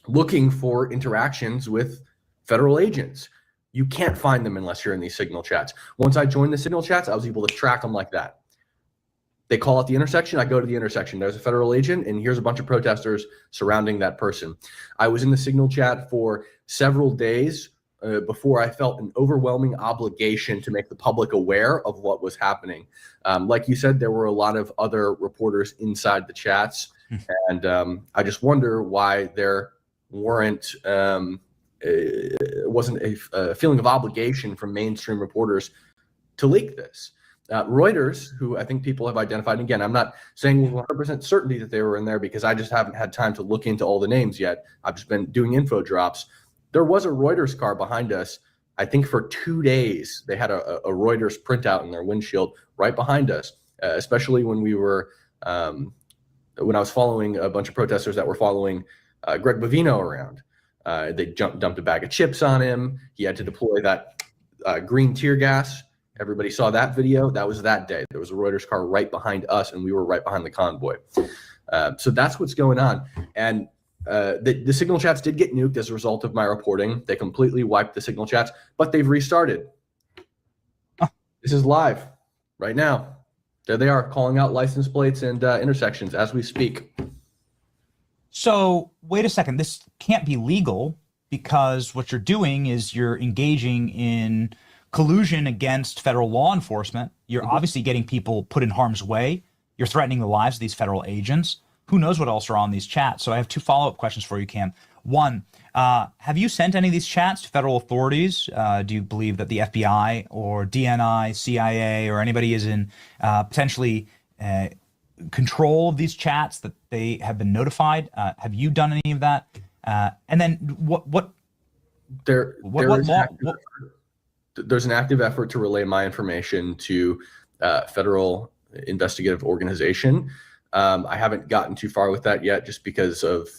looking for interactions with federal agents. You can't find them unless you're in these signal chats. Once I joined the signal chats, I was able to track them like that. They call out the intersection, I go to the intersection. There's a federal agent, and here's a bunch of protesters surrounding that person. I was in the signal chat for several days before I felt an overwhelming obligation to make the public aware of what was happening. Like you said, there were a lot of other reporters inside the chats, and I just wonder why there wasn't a feeling of obligation from mainstream reporters to leak this. Reuters, who I think people have identified, and again, I'm not saying with 100% certainty that they were in there because I just haven't had time to look into all the names yet. I've just been doing info drops. There was a Reuters car behind us. I think for 2 days, they had a Reuters printout in their windshield right behind us, especially when we were, when I was following a bunch of protesters that were following Greg Bovino around. They dumped a bag of chips on him. He had to deploy that green tear gas. Everybody saw that video. That was that day. There was a Reuters car right behind us, and we were right behind the convoy. So that's what's going on. And the signal chats did get nuked as a result of my reporting. They completely wiped the signal chats, but they've restarted. This is live right now. There they are, calling out license plates and intersections as we speak. So wait a second. This can't be legal because what you're doing is you're engaging in collusion against federal law enforcement. You're obviously getting people put in harm's way. You're threatening the lives of these federal agents. Who knows what else are on these chats? So I have two follow-up questions for you, Cam. One, have you sent any of these chats to federal authorities? Do you believe that the FBI or DNI, CIA, or anybody is in potentially control of these chats, that they have been notified? Have you done any of that? And then there's an active effort to relay my information to federal investigative organization. I haven't gotten too far with that yet just because of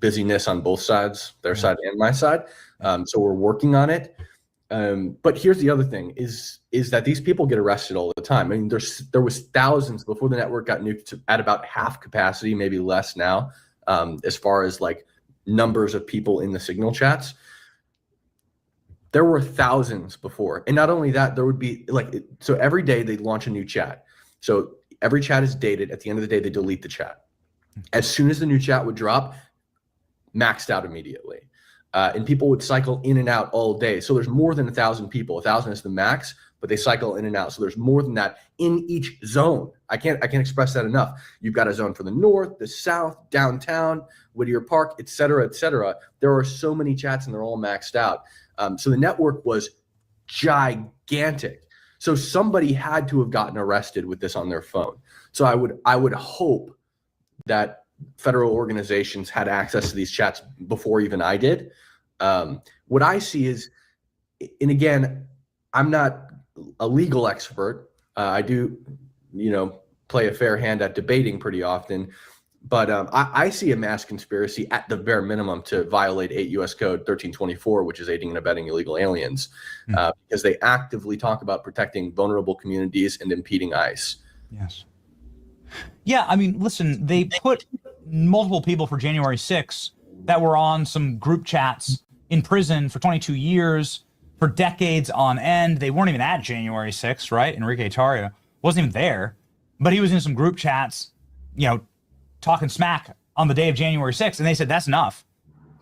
busyness on both sides, their side and my side. So we're working on it. But here's the other thing is that these people get arrested all the time. I mean, there was thousands before the network got nuked at about half capacity, maybe less now, as far as like numbers of people in the signal chats. There were thousands before. And not only that, there would be so every day they'd launch a new chat. So every chat is dated. At the end of the day, they delete the chat. As soon as the new chat would drop, maxed out immediately. And people would cycle in and out all day. So there's more than 1,000 people. 1,000 is the max, but they cycle in and out. So there's more than that in each zone. I can't express that enough. You've got a zone for the north, the south, downtown, Whittier Park, et cetera, et cetera. There are so many chats and they're all maxed out. So the network was gigantic. So somebody had to have gotten arrested with this on their phone. So I would hope that federal organizations had access to these chats before even I did. What I see is, and again, I'm not a legal expert. I do, play a fair hand at debating pretty often. But I see a mass conspiracy at the bare minimum to violate 8 U.S. Code 1324, which is aiding and abetting illegal aliens, because they actively talk about protecting vulnerable communities and impeding ICE. Yes. Yeah, I mean, listen, they put multiple people for January 6th that were on some group chats in prison for 22 years, for decades on end. They weren't even at January 6th, right? Enrique Tarrio wasn't even there, but he was in some group chats, talking smack on the day of January 6th, and they said that's enough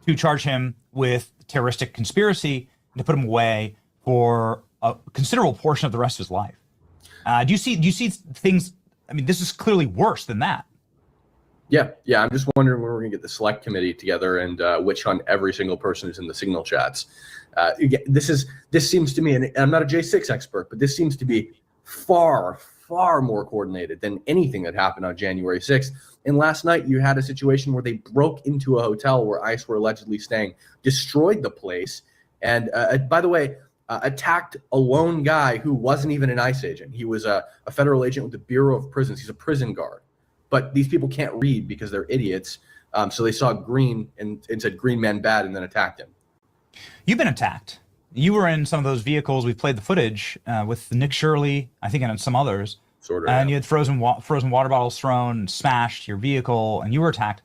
to charge him with terroristic conspiracy and to put him away for a considerable portion of the rest of his life. Do you see things? I mean, this is clearly worse than that. Yeah. I'm just wondering when we're going to get the select committee together and witch hunt every single person who's in the Signal chats. This seems to me, and I'm not a J6 expert, but this seems to be far more coordinated than anything that happened on January 6th. And last night you had a situation where they broke into a hotel where ICE were allegedly staying, destroyed the place, and by the way, attacked a lone guy who wasn't even an ICE agent. He was a federal agent with the Bureau of Prisons. He's a prison guard. But these people can't read because they're idiots. So they saw green and said, "Green man bad," and then attacked him. You've been attacked. You were in some of those vehicles. We played the footage with Nick Shirley, I think, and some others. Sort of. And Yeah. you had frozen water bottles thrown, smashed your vehicle, and you were attacked.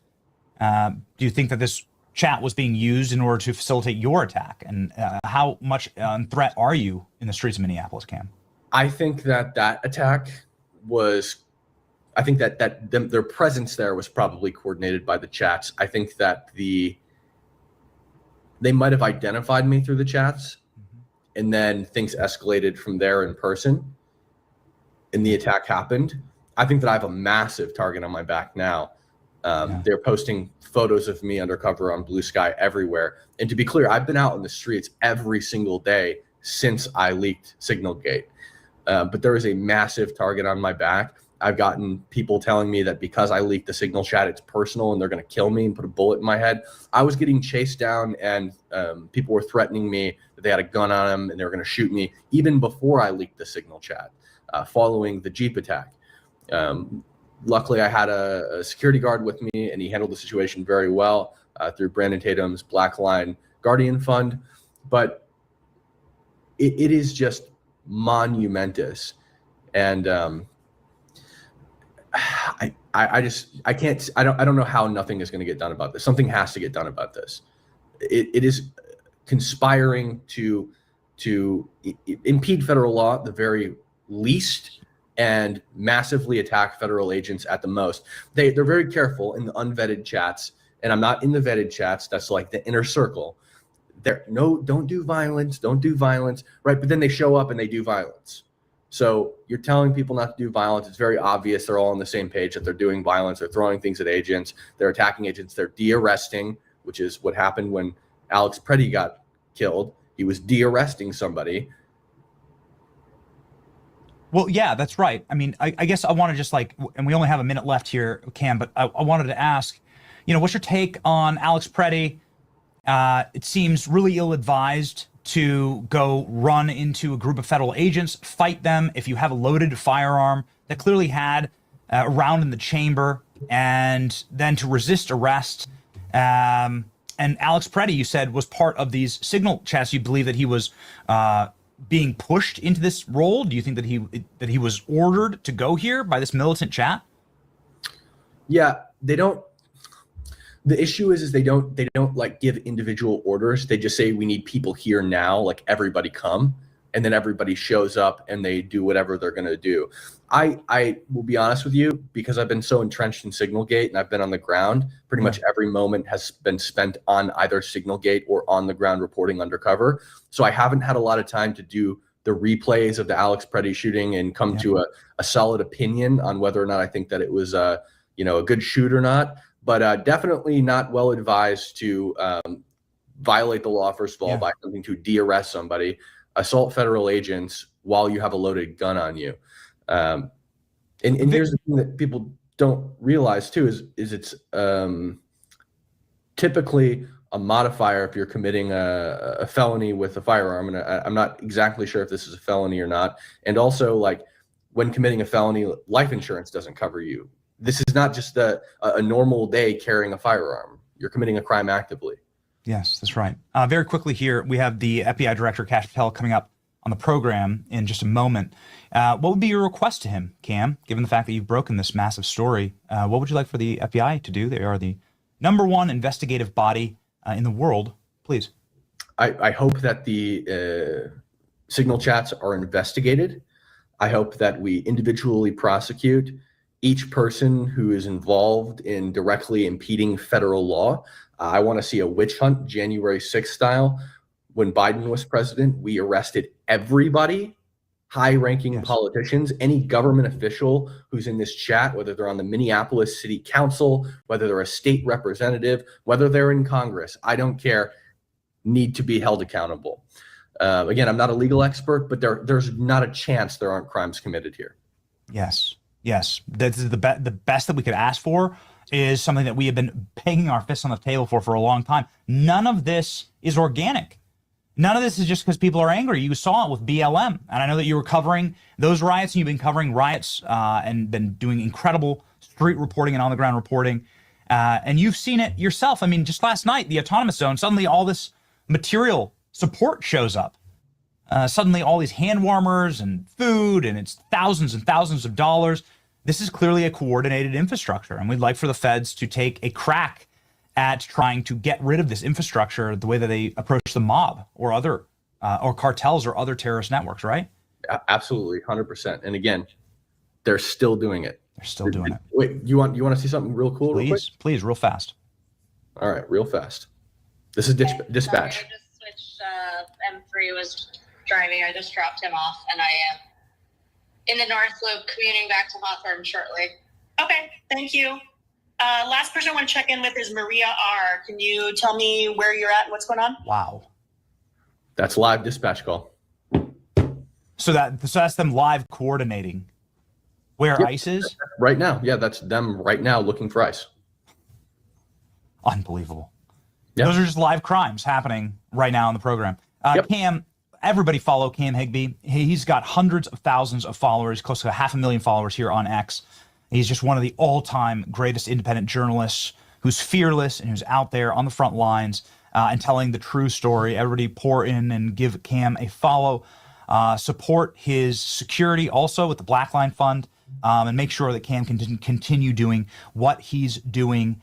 Do you think that this chat was being used in order to facilitate your attack? And how much in threat are you in the streets of Minneapolis, Cam? I think that attack was. I think that their presence there was probably coordinated by the chats. I think that they might have identified me through the chats, and then things escalated from there in person, and the attack happened. I think that I have a massive target on my back now. They're posting photos of me undercover on Blue Sky everywhere. And to be clear, I've been out in the streets every single day since I leaked Signalgate. But there is a massive target on my back. I've gotten people telling me that because I leaked the Signal chat, it's personal and they're going to kill me and put a bullet in my head. I was getting chased down, and people were threatening me that they had a gun on them and they were going to shoot me even before I leaked the Signal chat, following the Jeep attack. Luckily, I had a security guard with me, and he handled the situation very well through Brandon Tatum's Black Line Guardian Fund. But it is just monumentous. And I don't know how nothing is going to get done about this. Something has to get done about this. It is conspiring to impede federal law at the very least, and massively attack federal agents at the most. They're very careful in the unvetted chats, and I'm not in the vetted chats. That's like the inner circle. Don't do violence, right? But then they show up and they do violence. So you're telling people not to do violence. It's very obvious. They're all on the same page that they're doing violence. They're throwing things at agents. They're attacking agents. They're de-arresting, which is what happened when Alex Preddy got killed. He was de-arresting somebody. Well, yeah, that's right. I mean, I guess I want to just and we only have a minute left here, Cam, but I wanted to ask, what's your take on Alex Preddy? It seems really ill-advised to go run into a group of federal agents, fight them if you have a loaded firearm that clearly had a round in the chamber, and then to resist arrest. And Alex Preddy, you said, was part of these Signal chats. You believe that he was being pushed into this role? Do you think that he was ordered to go here by this militant chat? Yeah, they don't. The issue is they don't give individual orders. They just say, we need people here now, like everybody come, and then everybody shows up and they do whatever they're going to do. I will be honest with you, because I've been so entrenched in Signalgate and I've been on the ground, pretty much every moment has been spent on either Signalgate or on the ground reporting undercover. So I haven't had a lot of time to do the replays of the Alex Preddy shooting and come to a solid opinion on whether or not I think that it was a good shoot or not. But definitely not well advised to violate the law, first of all, by something to de-arrest somebody, assault federal agents while you have a loaded gun on you. And here's the thing that people don't realize too is it's typically a modifier if you're committing a felony with a firearm. And I'm not exactly sure if this is a felony or not. And also, like, when committing a felony, life insurance doesn't cover you. This is not just a normal day carrying a firearm. You're committing a crime actively. Yes, that's right. Very quickly here, we have the FBI Director, Kash Patel, coming up on the program in just a moment. What would be your request to him, Cam, given the fact that you've broken this massive story? What would you like for the FBI to do? They are the #1 investigative body in the world. Please. I hope that the Signal chats are investigated. I hope that we individually prosecute each person who is involved in directly impeding federal law. I want to see a witch hunt, January 6th style. When Biden was president, we arrested everybody high-ranking politicians, any government official who's in this chat, whether they're on the Minneapolis City Council, whether they're a state representative, whether they're in Congress, I don't care, need to be held accountable. Again, I'm not a legal expert, but there's not a chance there aren't crimes committed here. Yes. This is the best that we could ask for is something that we have been banging our fists on the table for a long time. None of this is organic. None of this is just because people are angry. You saw it with BLM. And I know that you were covering those riots, and you've been covering riots and been doing incredible street reporting and on-the-ground reporting. And you've seen it yourself. I mean, just last night, the autonomous zone, suddenly all this material support shows up. Suddenly all these hand warmers and food, and it's thousands and thousands of dollars. This is clearly a coordinated infrastructure, and we'd like for the feds to take a crack at trying to get rid of this infrastructure the way that they approach the mob or other or cartels or other terrorist networks, right? Absolutely, 100%. And again, they're still doing it. They're still doing it. Wait, you want to see something real cool? Please, real fast. All right, real fast. This is dispatch. Sorry, I just switched. M3 was driving. I just dropped him off, and I am in the North Loop commuting back to Hawthorne shortly. Okay, thank you. Last person I want to check in with is Maria R. Can you tell me where you're at and what's going on? Wow. That's live dispatch call. So that's them live coordinating where ICE is? Right now. Yeah, that's them right now looking for ICE. Unbelievable. Yep. Those are just live crimes happening right now in the program. Cam, everybody follow Cam Higbee. He's got hundreds of thousands of followers, close to 500,000 followers here on X. He's just one of the all-time greatest independent journalists who's fearless and who's out there on the front lines and telling the true story. Everybody pour in and give Cam a follow. Support his security also with the Blackline Fund and make sure that Cam can continue doing what he's doing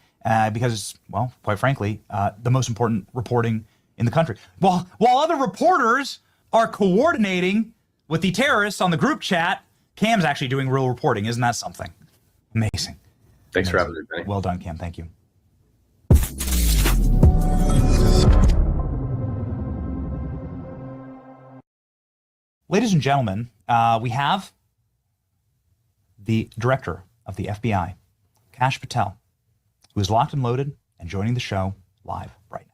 because it's, well, quite frankly, the most important reporting in the country. While other reporters are coordinating with the terrorists on the group chat, Cam's actually doing real reporting. Isn't that something? Amazing. Thanks for having me, Benny. Well done, Cam. Thank you. Ladies and gentlemen, we have the director of the FBI, Kash Patel, who is locked and loaded and joining the show live right now.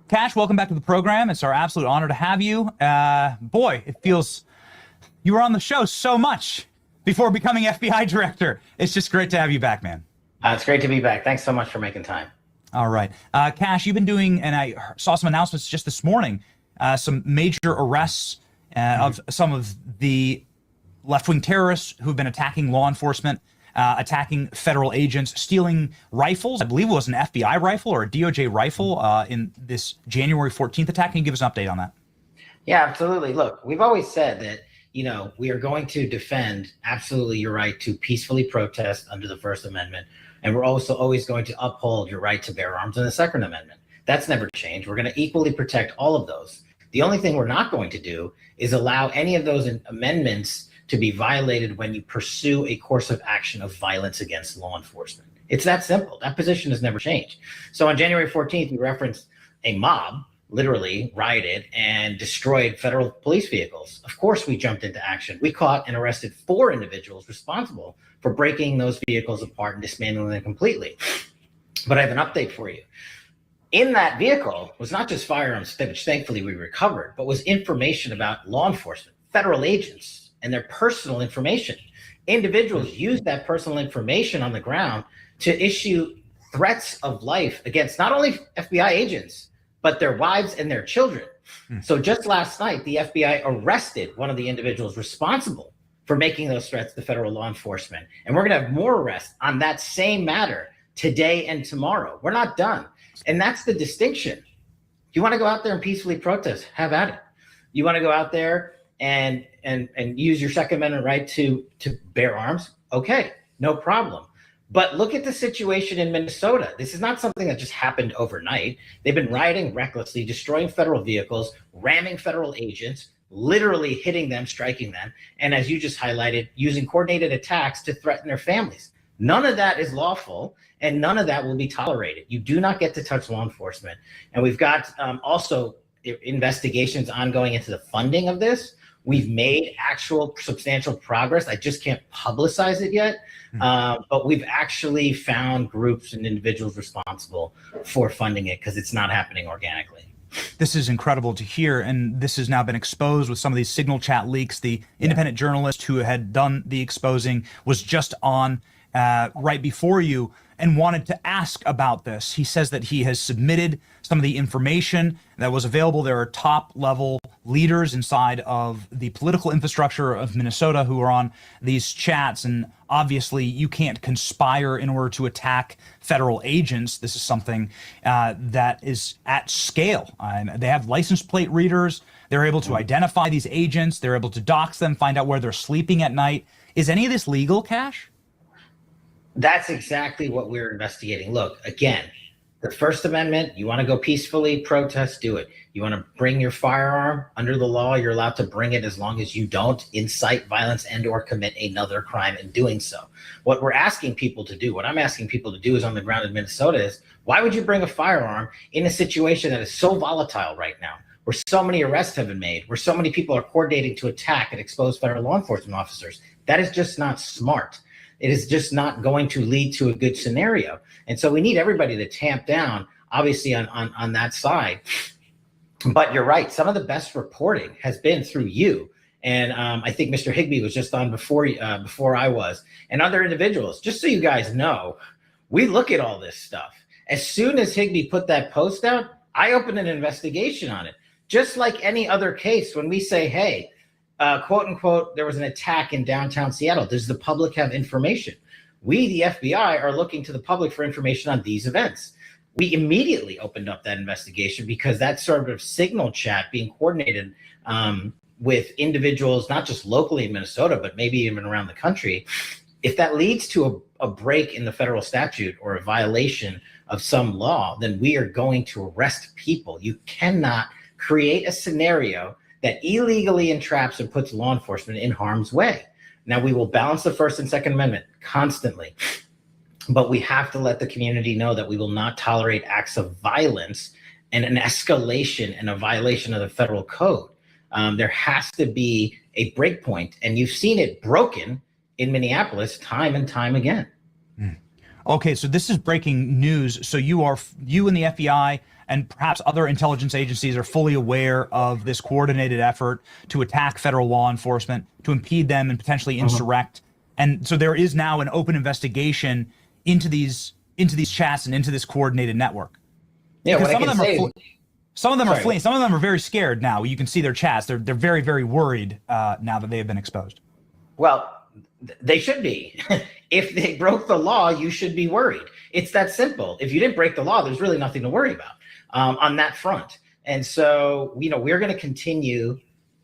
Kash, welcome back to the program. It's our absolute honor to have you. Boy, it feels you were on the show so much before becoming FBI director. It's just great to have you back, man. It's great to be back. Thanks so much for making time. All right. Kash, you've been doing, and I saw some announcements just this morning, some major arrests of some of the left-wing terrorists who've been attacking law enforcement, attacking federal agents, stealing rifles. I believe it was an FBI rifle or a DOJ rifle in this January 14th attack. Can you give us an update on that? Yeah, absolutely. Look, we've always said that, we are going to defend absolutely your right to peacefully protest under the First Amendment. And we're also always going to uphold your right to bear arms in the Second Amendment. That's never changed. We're going to equally protect all of those. The only thing we're not going to do is allow any of those amendments to be violated when you pursue a course of action of violence against law enforcement. It's that simple. That position has never changed. So on January 14th, you referenced a mob literally rioted and destroyed federal police vehicles. Of course, we jumped into action. We caught and arrested 4 individuals responsible for breaking those vehicles apart and dismantling them completely. But I have an update for you. In that vehicle was not just firearms, which thankfully we recovered, but was information about law enforcement, federal agents, and their personal information. Individuals used that personal information on the ground to issue threats of life against not only FBI agents, but their wives and their children. So just last night, the FBI arrested one of the individuals responsible for making those threats to federal law enforcement. And we're going to have more arrests on that same matter today and tomorrow. We're not done. And that's the distinction. You want to go out there and peacefully protest, have at it. You want to go out there and use your Second Amendment right to bear arms? Okay, no problem. But look at the situation in Minnesota. This is not something that just happened overnight. They've been rioting recklessly, destroying federal vehicles, ramming federal agents, literally hitting them, striking them, and as you just highlighted, using coordinated attacks to threaten their families. None of that is lawful, and none of that will be tolerated. You do not get to touch law enforcement. And we've got also investigations ongoing into the funding of this. We've made actual substantial progress. I just can't publicize it yet, but we've actually found groups and individuals responsible for funding it because it's not happening organically. This is incredible to hear, and this has now been exposed with some of these Signal chat leaks. The independent journalist who had done the exposing was just on right before you and wanted to ask about this. He says that he has submitted some of the information that was available. There are top-level leaders inside of the political infrastructure of Minnesota who are on these chats, and obviously you can't conspire in order to attack federal agents. This is something that is at scale. They have license plate readers. They're able to identify these agents. They're able to dox them, find out where they're sleeping at night. Is any of this legal, Cash? That's exactly what we're investigating. Look, again, the First Amendment, you want to go peacefully, protest, do it. You want to bring your firearm under the law, you're allowed to bring it as long as you don't incite violence and or commit another crime in doing so. What we're asking people to do, what I'm asking people to do is on the ground in Minnesota is, why would you bring a firearm in a situation that is so volatile right now, where so many arrests have been made, where so many people are coordinating to attack and expose federal law enforcement officers? That is just not smart. It is just not going to lead to a good scenario. And so we need everybody to tamp down, obviously, on that side. But you're right. Some of the best reporting has been through you. And I think Mr. Higbee was just on before I was, and other individuals. Just so you guys know, we look at all this stuff. As soon as Higbee put that post out, I opened an investigation on it. Just like any other case, when we say, hey, quote unquote, there was an attack in downtown Seattle. Does the public have information? We, the FBI, are looking to the public for information on these events. We immediately opened up that investigation because that sort of Signal chat being coordinated with individuals, not just locally in Minnesota, but maybe even around the country. If that leads to a break in the federal statute or a violation of some law, then we are going to arrest people. You cannot create a scenario that illegally entraps and puts law enforcement in harm's way. Now, we will balance the First and Second Amendment constantly, but we have to let the community know that we will not tolerate acts of violence and an escalation and a violation of the federal code. There has to be a break point, and you've seen it broken in Minneapolis time and time again. Okay, so this is breaking news. So you and the FBI and perhaps other intelligence agencies are fully aware of this coordinated effort to attack federal law enforcement, to impede them and potentially insurrect. And so there is now an open investigation into these chats and into this coordinated network. Yeah, because some of them are fleeing. Some of them are very scared now. You can see their chats. They're very, very worried now that they have been exposed. Well, they should be. If they broke the law, you should be worried. It's that simple. If you didn't break the law, there's really nothing to worry about on that front. And so, we're going to continue,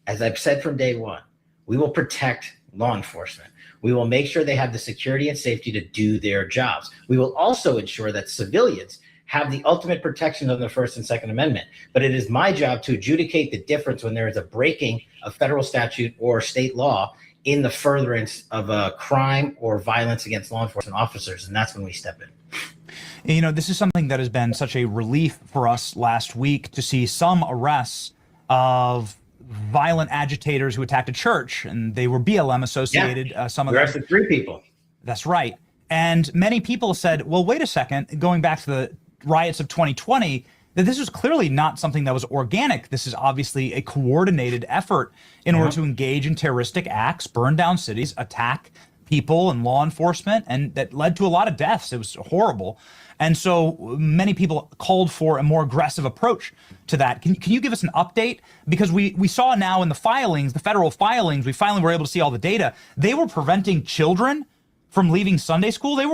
as I've said from day one, we will protect law enforcement. We will make sure they have the security and safety to do their jobs. We will also ensure that civilians have the ultimate protection of the First and Second Amendment. But it is my job to adjudicate the difference when there is a breaking of federal statute or state law in the furtherance of a crime or violence against law enforcement officers. And that's when we step in. This is something that has been such a relief for us last week to see some arrests of violent agitators who attacked a church, and they were BLM associated. Some of them arrested 3 people. That's right. And many people said, well, wait a second, going back to the riots of 2020, that this was clearly not something that was organic. This is obviously a coordinated effort in order to engage in terroristic acts, burn down cities, attack people and law enforcement, and that led to a lot of deaths. It was horrible. And so many people called for a more aggressive approach to that. Can you give us an update? Because we saw now in the filings, the federal filings, we finally were able to see all the data. They were preventing children from leaving Sunday school. They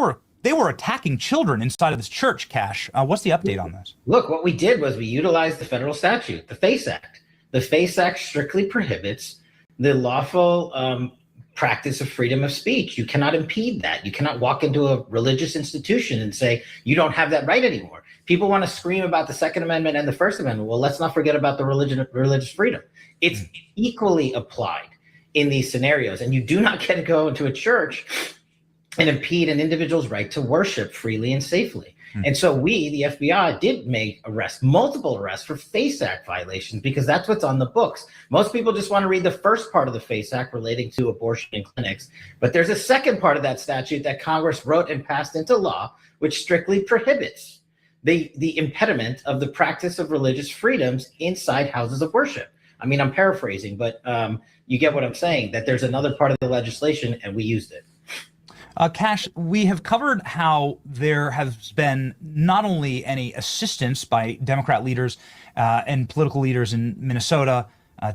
were attacking children inside of this church, Cash. What's the update on this? Look, what we did was we utilized the federal statute, the FACE Act. The FACE Act strictly prohibits the lawful practice of freedom of speech. You cannot impede that. You cannot walk into a religious institution and say, you don't have that right anymore. People want to scream about the Second Amendment and the First Amendment. Well, let's not forget about the religious freedom. It's equally applied in these scenarios. And you do not get to go into a church and impede an individual's right to worship freely and safely. And so we, the FBI, did make multiple arrests for FACE Act violations because that's what's on the books. Most people just want to read the first part of the FACE Act relating to abortion in clinics, but there's a second part of that statute that Congress wrote and passed into law, which strictly prohibits the impediment of the practice of religious freedoms inside houses of worship. I mean, I'm paraphrasing, but you get what I'm saying, that there's another part of the legislation and we used it. Cash, we have covered how there has been not only any assistance by Democrat leaders and political leaders in Minnesota,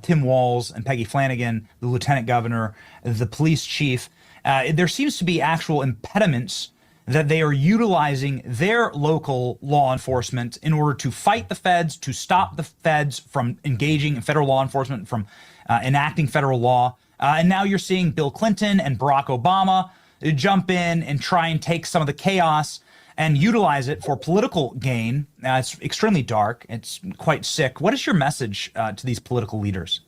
Tim Walz and Peggy Flanagan, the lieutenant governor, the police chief. There seems to be actual impediments that they are utilizing their local law enforcement in order to fight the feds, to stop the feds from engaging in federal law enforcement, from enacting federal law. And now you're seeing Bill Clinton and Barack Obama jump in and try and take some of the chaos and utilize it for political gain. It's extremely dark. It's quite sick. What is your message to these political leaders?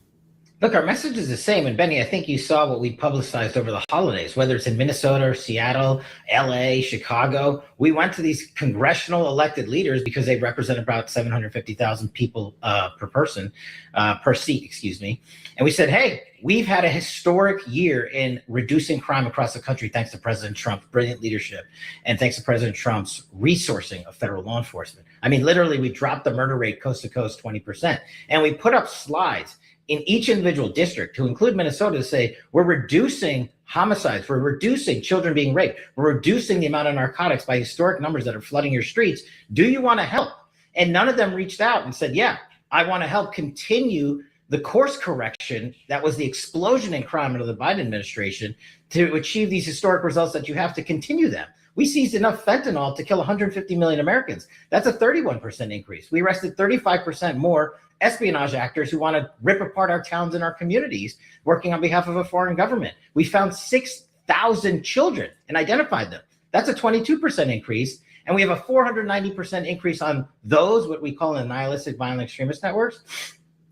Look, our message is the same. And Benny, I think you saw what we publicized over the holidays, whether it's in Minnesota, Seattle, LA, Chicago. We went to these congressional elected leaders because they represent about 750,000 people per seat, excuse me. And we said, hey, we've had a historic year in reducing crime across the country thanks to President Trump's brilliant leadership and thanks to President Trump's resourcing of federal law enforcement. I mean, literally, we dropped the murder rate coast to coast 20%. And we put up slides in each individual district, to include Minnesota, to say we're reducing homicides, we're reducing children being raped, we're reducing the amount of narcotics by historic numbers that are flooding your streets. Do you want to help? And none of them reached out and said, yeah, I want to help continue the course correction that was the explosion in crime under the Biden administration to achieve these historic results that you have to continue them. We seized enough fentanyl to kill 150 million Americans. That's a 31% increase. We arrested 35% more espionage actors who want to rip apart our towns and our communities, working on behalf of a foreign government. We found 6,000 children and identified them. That's a 22% increase. And we have a 490% increase on those, what we call nihilistic violent extremist networks,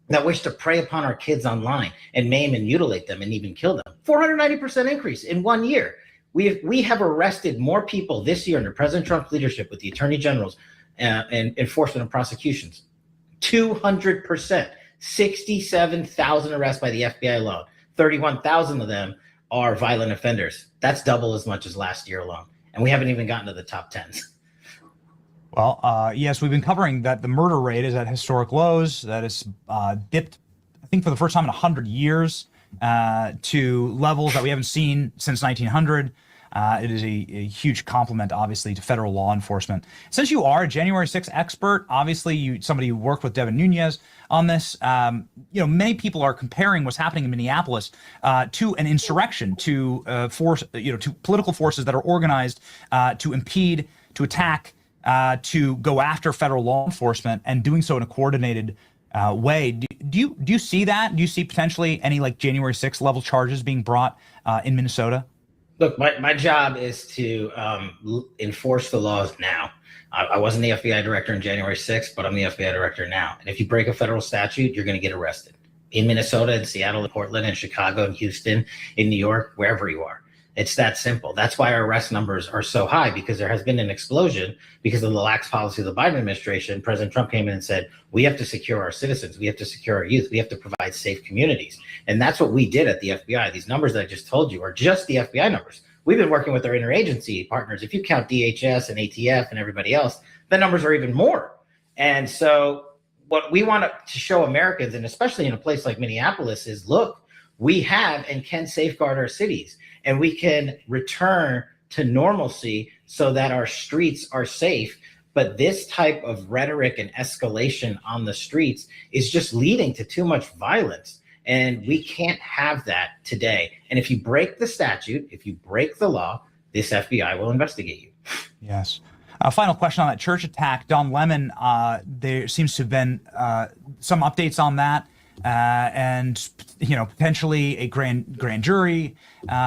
that wish to prey upon our kids online and maim and mutilate them and even kill them. 490% increase in 1 year. We have arrested more people this year under President Trump's leadership with the attorney generals and enforcement and prosecutions. 200%, 67,000 arrests by the FBI alone. 31,000 of them are violent offenders. That's double as much as last year alone. And we haven't even gotten to the top 10s. Well, yes, we've been covering that the murder rate is at historic lows. That is dipped, I think, for the first time in 100 years to levels that we haven't seen since 1900. It is a huge compliment, obviously, to federal law enforcement. Since you are a January 6th expert, obviously somebody who worked with Devin Nunes on this, many people are comparing what's happening in Minneapolis to an insurrection, to to political forces that are organized to impede, to attack, to go after federal law enforcement, and doing so in a coordinated way. Do you see that? Do you see potentially any like January 6th level charges being brought in Minnesota? Look, my job is to enforce the laws now. I wasn't the FBI director in January 6th, but I'm the FBI director now. And if you break a federal statute, you're going to get arrested. In Minnesota, in Seattle, in Portland, in Chicago, in Houston, in New York, wherever you are. It's that simple. That's why our arrest numbers are so high, because there has been an explosion because of the lax policy of the Biden administration. President Trump came in and said, we have to secure our citizens. We have to secure our youth. We have to provide safe communities. And that's what we did at the FBI. These numbers that I just told you are just the FBI numbers. We've been working with our interagency partners. If you count DHS and ATF and everybody else, the numbers are even more. And so what we want to show Americans, and especially in a place like Minneapolis, is look, we have and can safeguard our cities, and we can return to normalcy so that our streets are safe. But this type of rhetoric and escalation on the streets is just leading to too much violence. And we can't have that today. And if you break the statute, if you break the law, this FBI will investigate you. Yes. Final question on that church attack. Don Lemon, there seems to have been some updates on that. And potentially a grand jury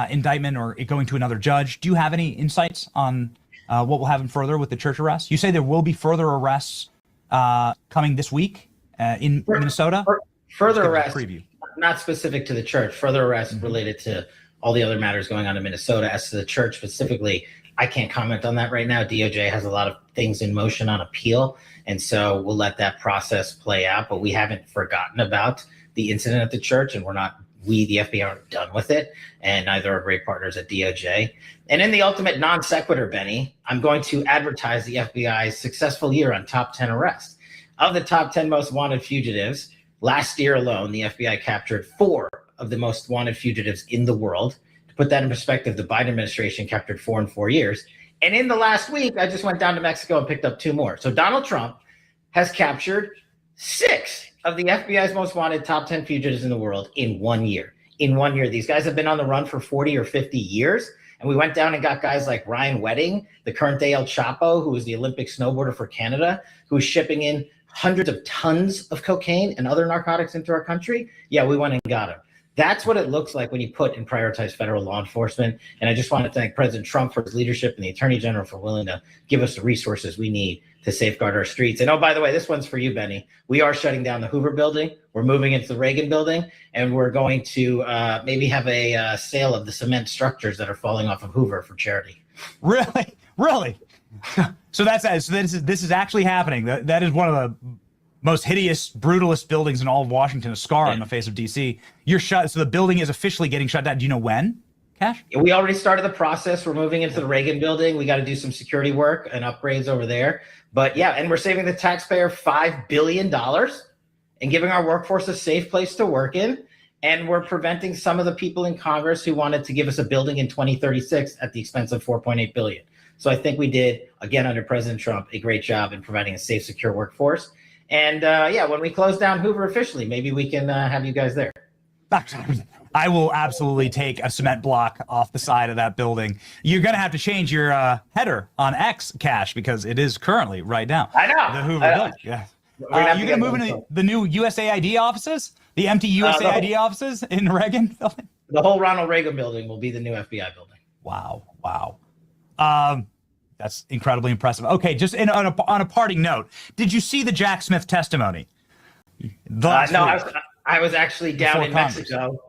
indictment or it going to another judge. Do you have any insights on what will happen further with the church arrests? You say there will be further arrests coming this week in Minnesota? Further arrests, not specific to the church, further arrests related to all the other matters going on in Minnesota. As to the church specifically, I can't comment on that right now. DOJ has a lot of things in motion on appeal, and so we'll let that process play out. But we haven't forgotten about the incident at the church, and we, the FBI, aren't done with it, and neither are great partners at DOJ. And in the ultimate non sequitur, Benny, I'm going to advertise the FBI's successful year on top 10 arrests. Of the top 10 most wanted fugitives, last year alone, the FBI captured 4 of the most wanted fugitives in the world. To put that in perspective, the Biden administration captured 4 in 4 years. And in the last week, I just went down to Mexico and picked up 2 more. So Donald Trump has captured 6 of the FBI's most wanted top 10 fugitives in the world in 1 year. In 1 year, these guys have been on the run for 40 or 50 years. And we went down and got guys like Ryan Wedding, the current day El Chapo, who is the Olympic snowboarder for Canada, who is shipping in hundreds of tons of cocaine and other narcotics into our country. Yeah, we went and got him. That's what it looks like when you put and prioritize federal law enforcement. And I just want to thank President Trump for his leadership and the Attorney General for willing to give us the resources we need to safeguard our streets. And oh, by the way, this one's for you, Benny. We are shutting down the Hoover building. We're moving into the Reagan building, and we're going to maybe have a sale of the cement structures that are falling off of Hoover for charity. Really? Really? So this is actually happening. That is one of the most hideous, brutalist buildings in all of Washington, a scar on the face of DC. So the building is officially getting shut down. Do you know when, Cash? We already started the process. We're moving into the Reagan building. We got to do some security work and upgrades over there. But yeah, and we're saving the taxpayer $5 billion and giving our workforce a safe place to work in. And we're preventing some of the people in Congress who wanted to give us a building in 2036 at the expense of $4.8 billion. So I think we did, again, under President Trump, a great job in providing a safe, secure workforce. And yeah, when we close down Hoover officially, maybe we can have you guys there. I will absolutely take a cement block off the side of that building. You're going to have to change your header on X, Cash, because it is currently right now. I know. The Hoover building. Yeah. You're going to move into the new USAID offices? The empty USAID offices in the Reagan building? The whole Ronald Reagan building will be the new FBI building. Wow. That's incredibly impressive. Okay, just on a parting note, did you see the Jack Smith testimony? No, I was actually down in Mexico,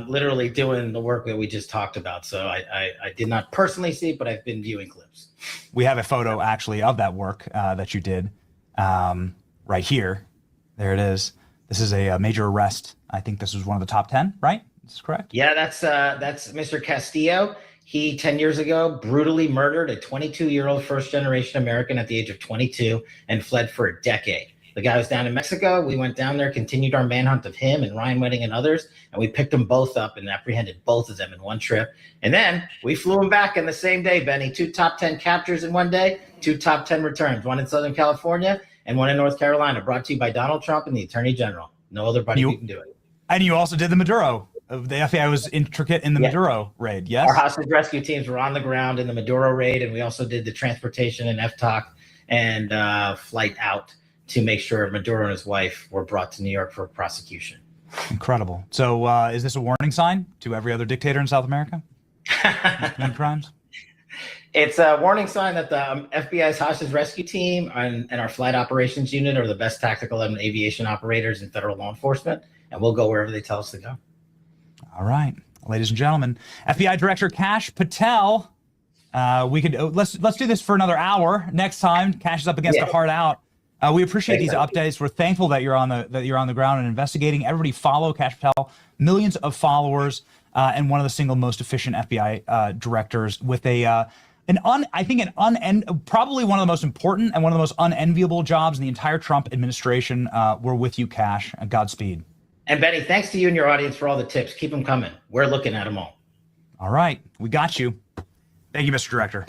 literally doing the work that we just talked about. So I did not personally see it, but I've been viewing clips. We have a photo actually of that work that you did right here. There it is. This is a major arrest. I think this was one of the top 10, right? This is correct? Yeah, that's Mr. Castillo. He, 10 years ago, brutally murdered a 22-year-old first-generation American at the age of 22 and fled for a decade. The guy was down in Mexico. We went down there, continued our manhunt of him and Ryan Wedding and others, and we picked them both up and apprehended both of them in one trip. And then we flew them back in the same day, Benny. 2 top 10 captures in one day, 2 top 10 returns, one in Southern California and one in North Carolina, brought to you by Donald Trump and the Attorney General. No other body can do it. And you also did the Maduro. The FBI was intricate in the Maduro raid, yes? Our hostage rescue teams were on the ground in the Maduro raid, and we also did the transportation and FTOC and flight out to make sure Maduro and his wife were brought to New York for prosecution. Incredible. So is this a warning sign to every other dictator in South America? Crimes? It's a warning sign that the FBI's hostage rescue team and our flight operations unit are the best tactical and aviation operators in federal law enforcement, and we'll go wherever they tell us to go. All right, ladies and gentlemen, FBI Director Kash Patel. Let's do this for another hour. Next time, Kash is up against a hard out. We appreciate these updates. We're thankful that you're on the ground and investigating. Everybody follow Kash Patel. Millions of followers and one of the single most efficient FBI directors with probably one of the most important and one of the most unenviable jobs in the entire Trump administration. We're with you, Kash. Godspeed. And Benny, thanks to you and your audience for all the tips. Keep them coming. We're looking at them all. All right. We got you. Thank you, Mr. Director.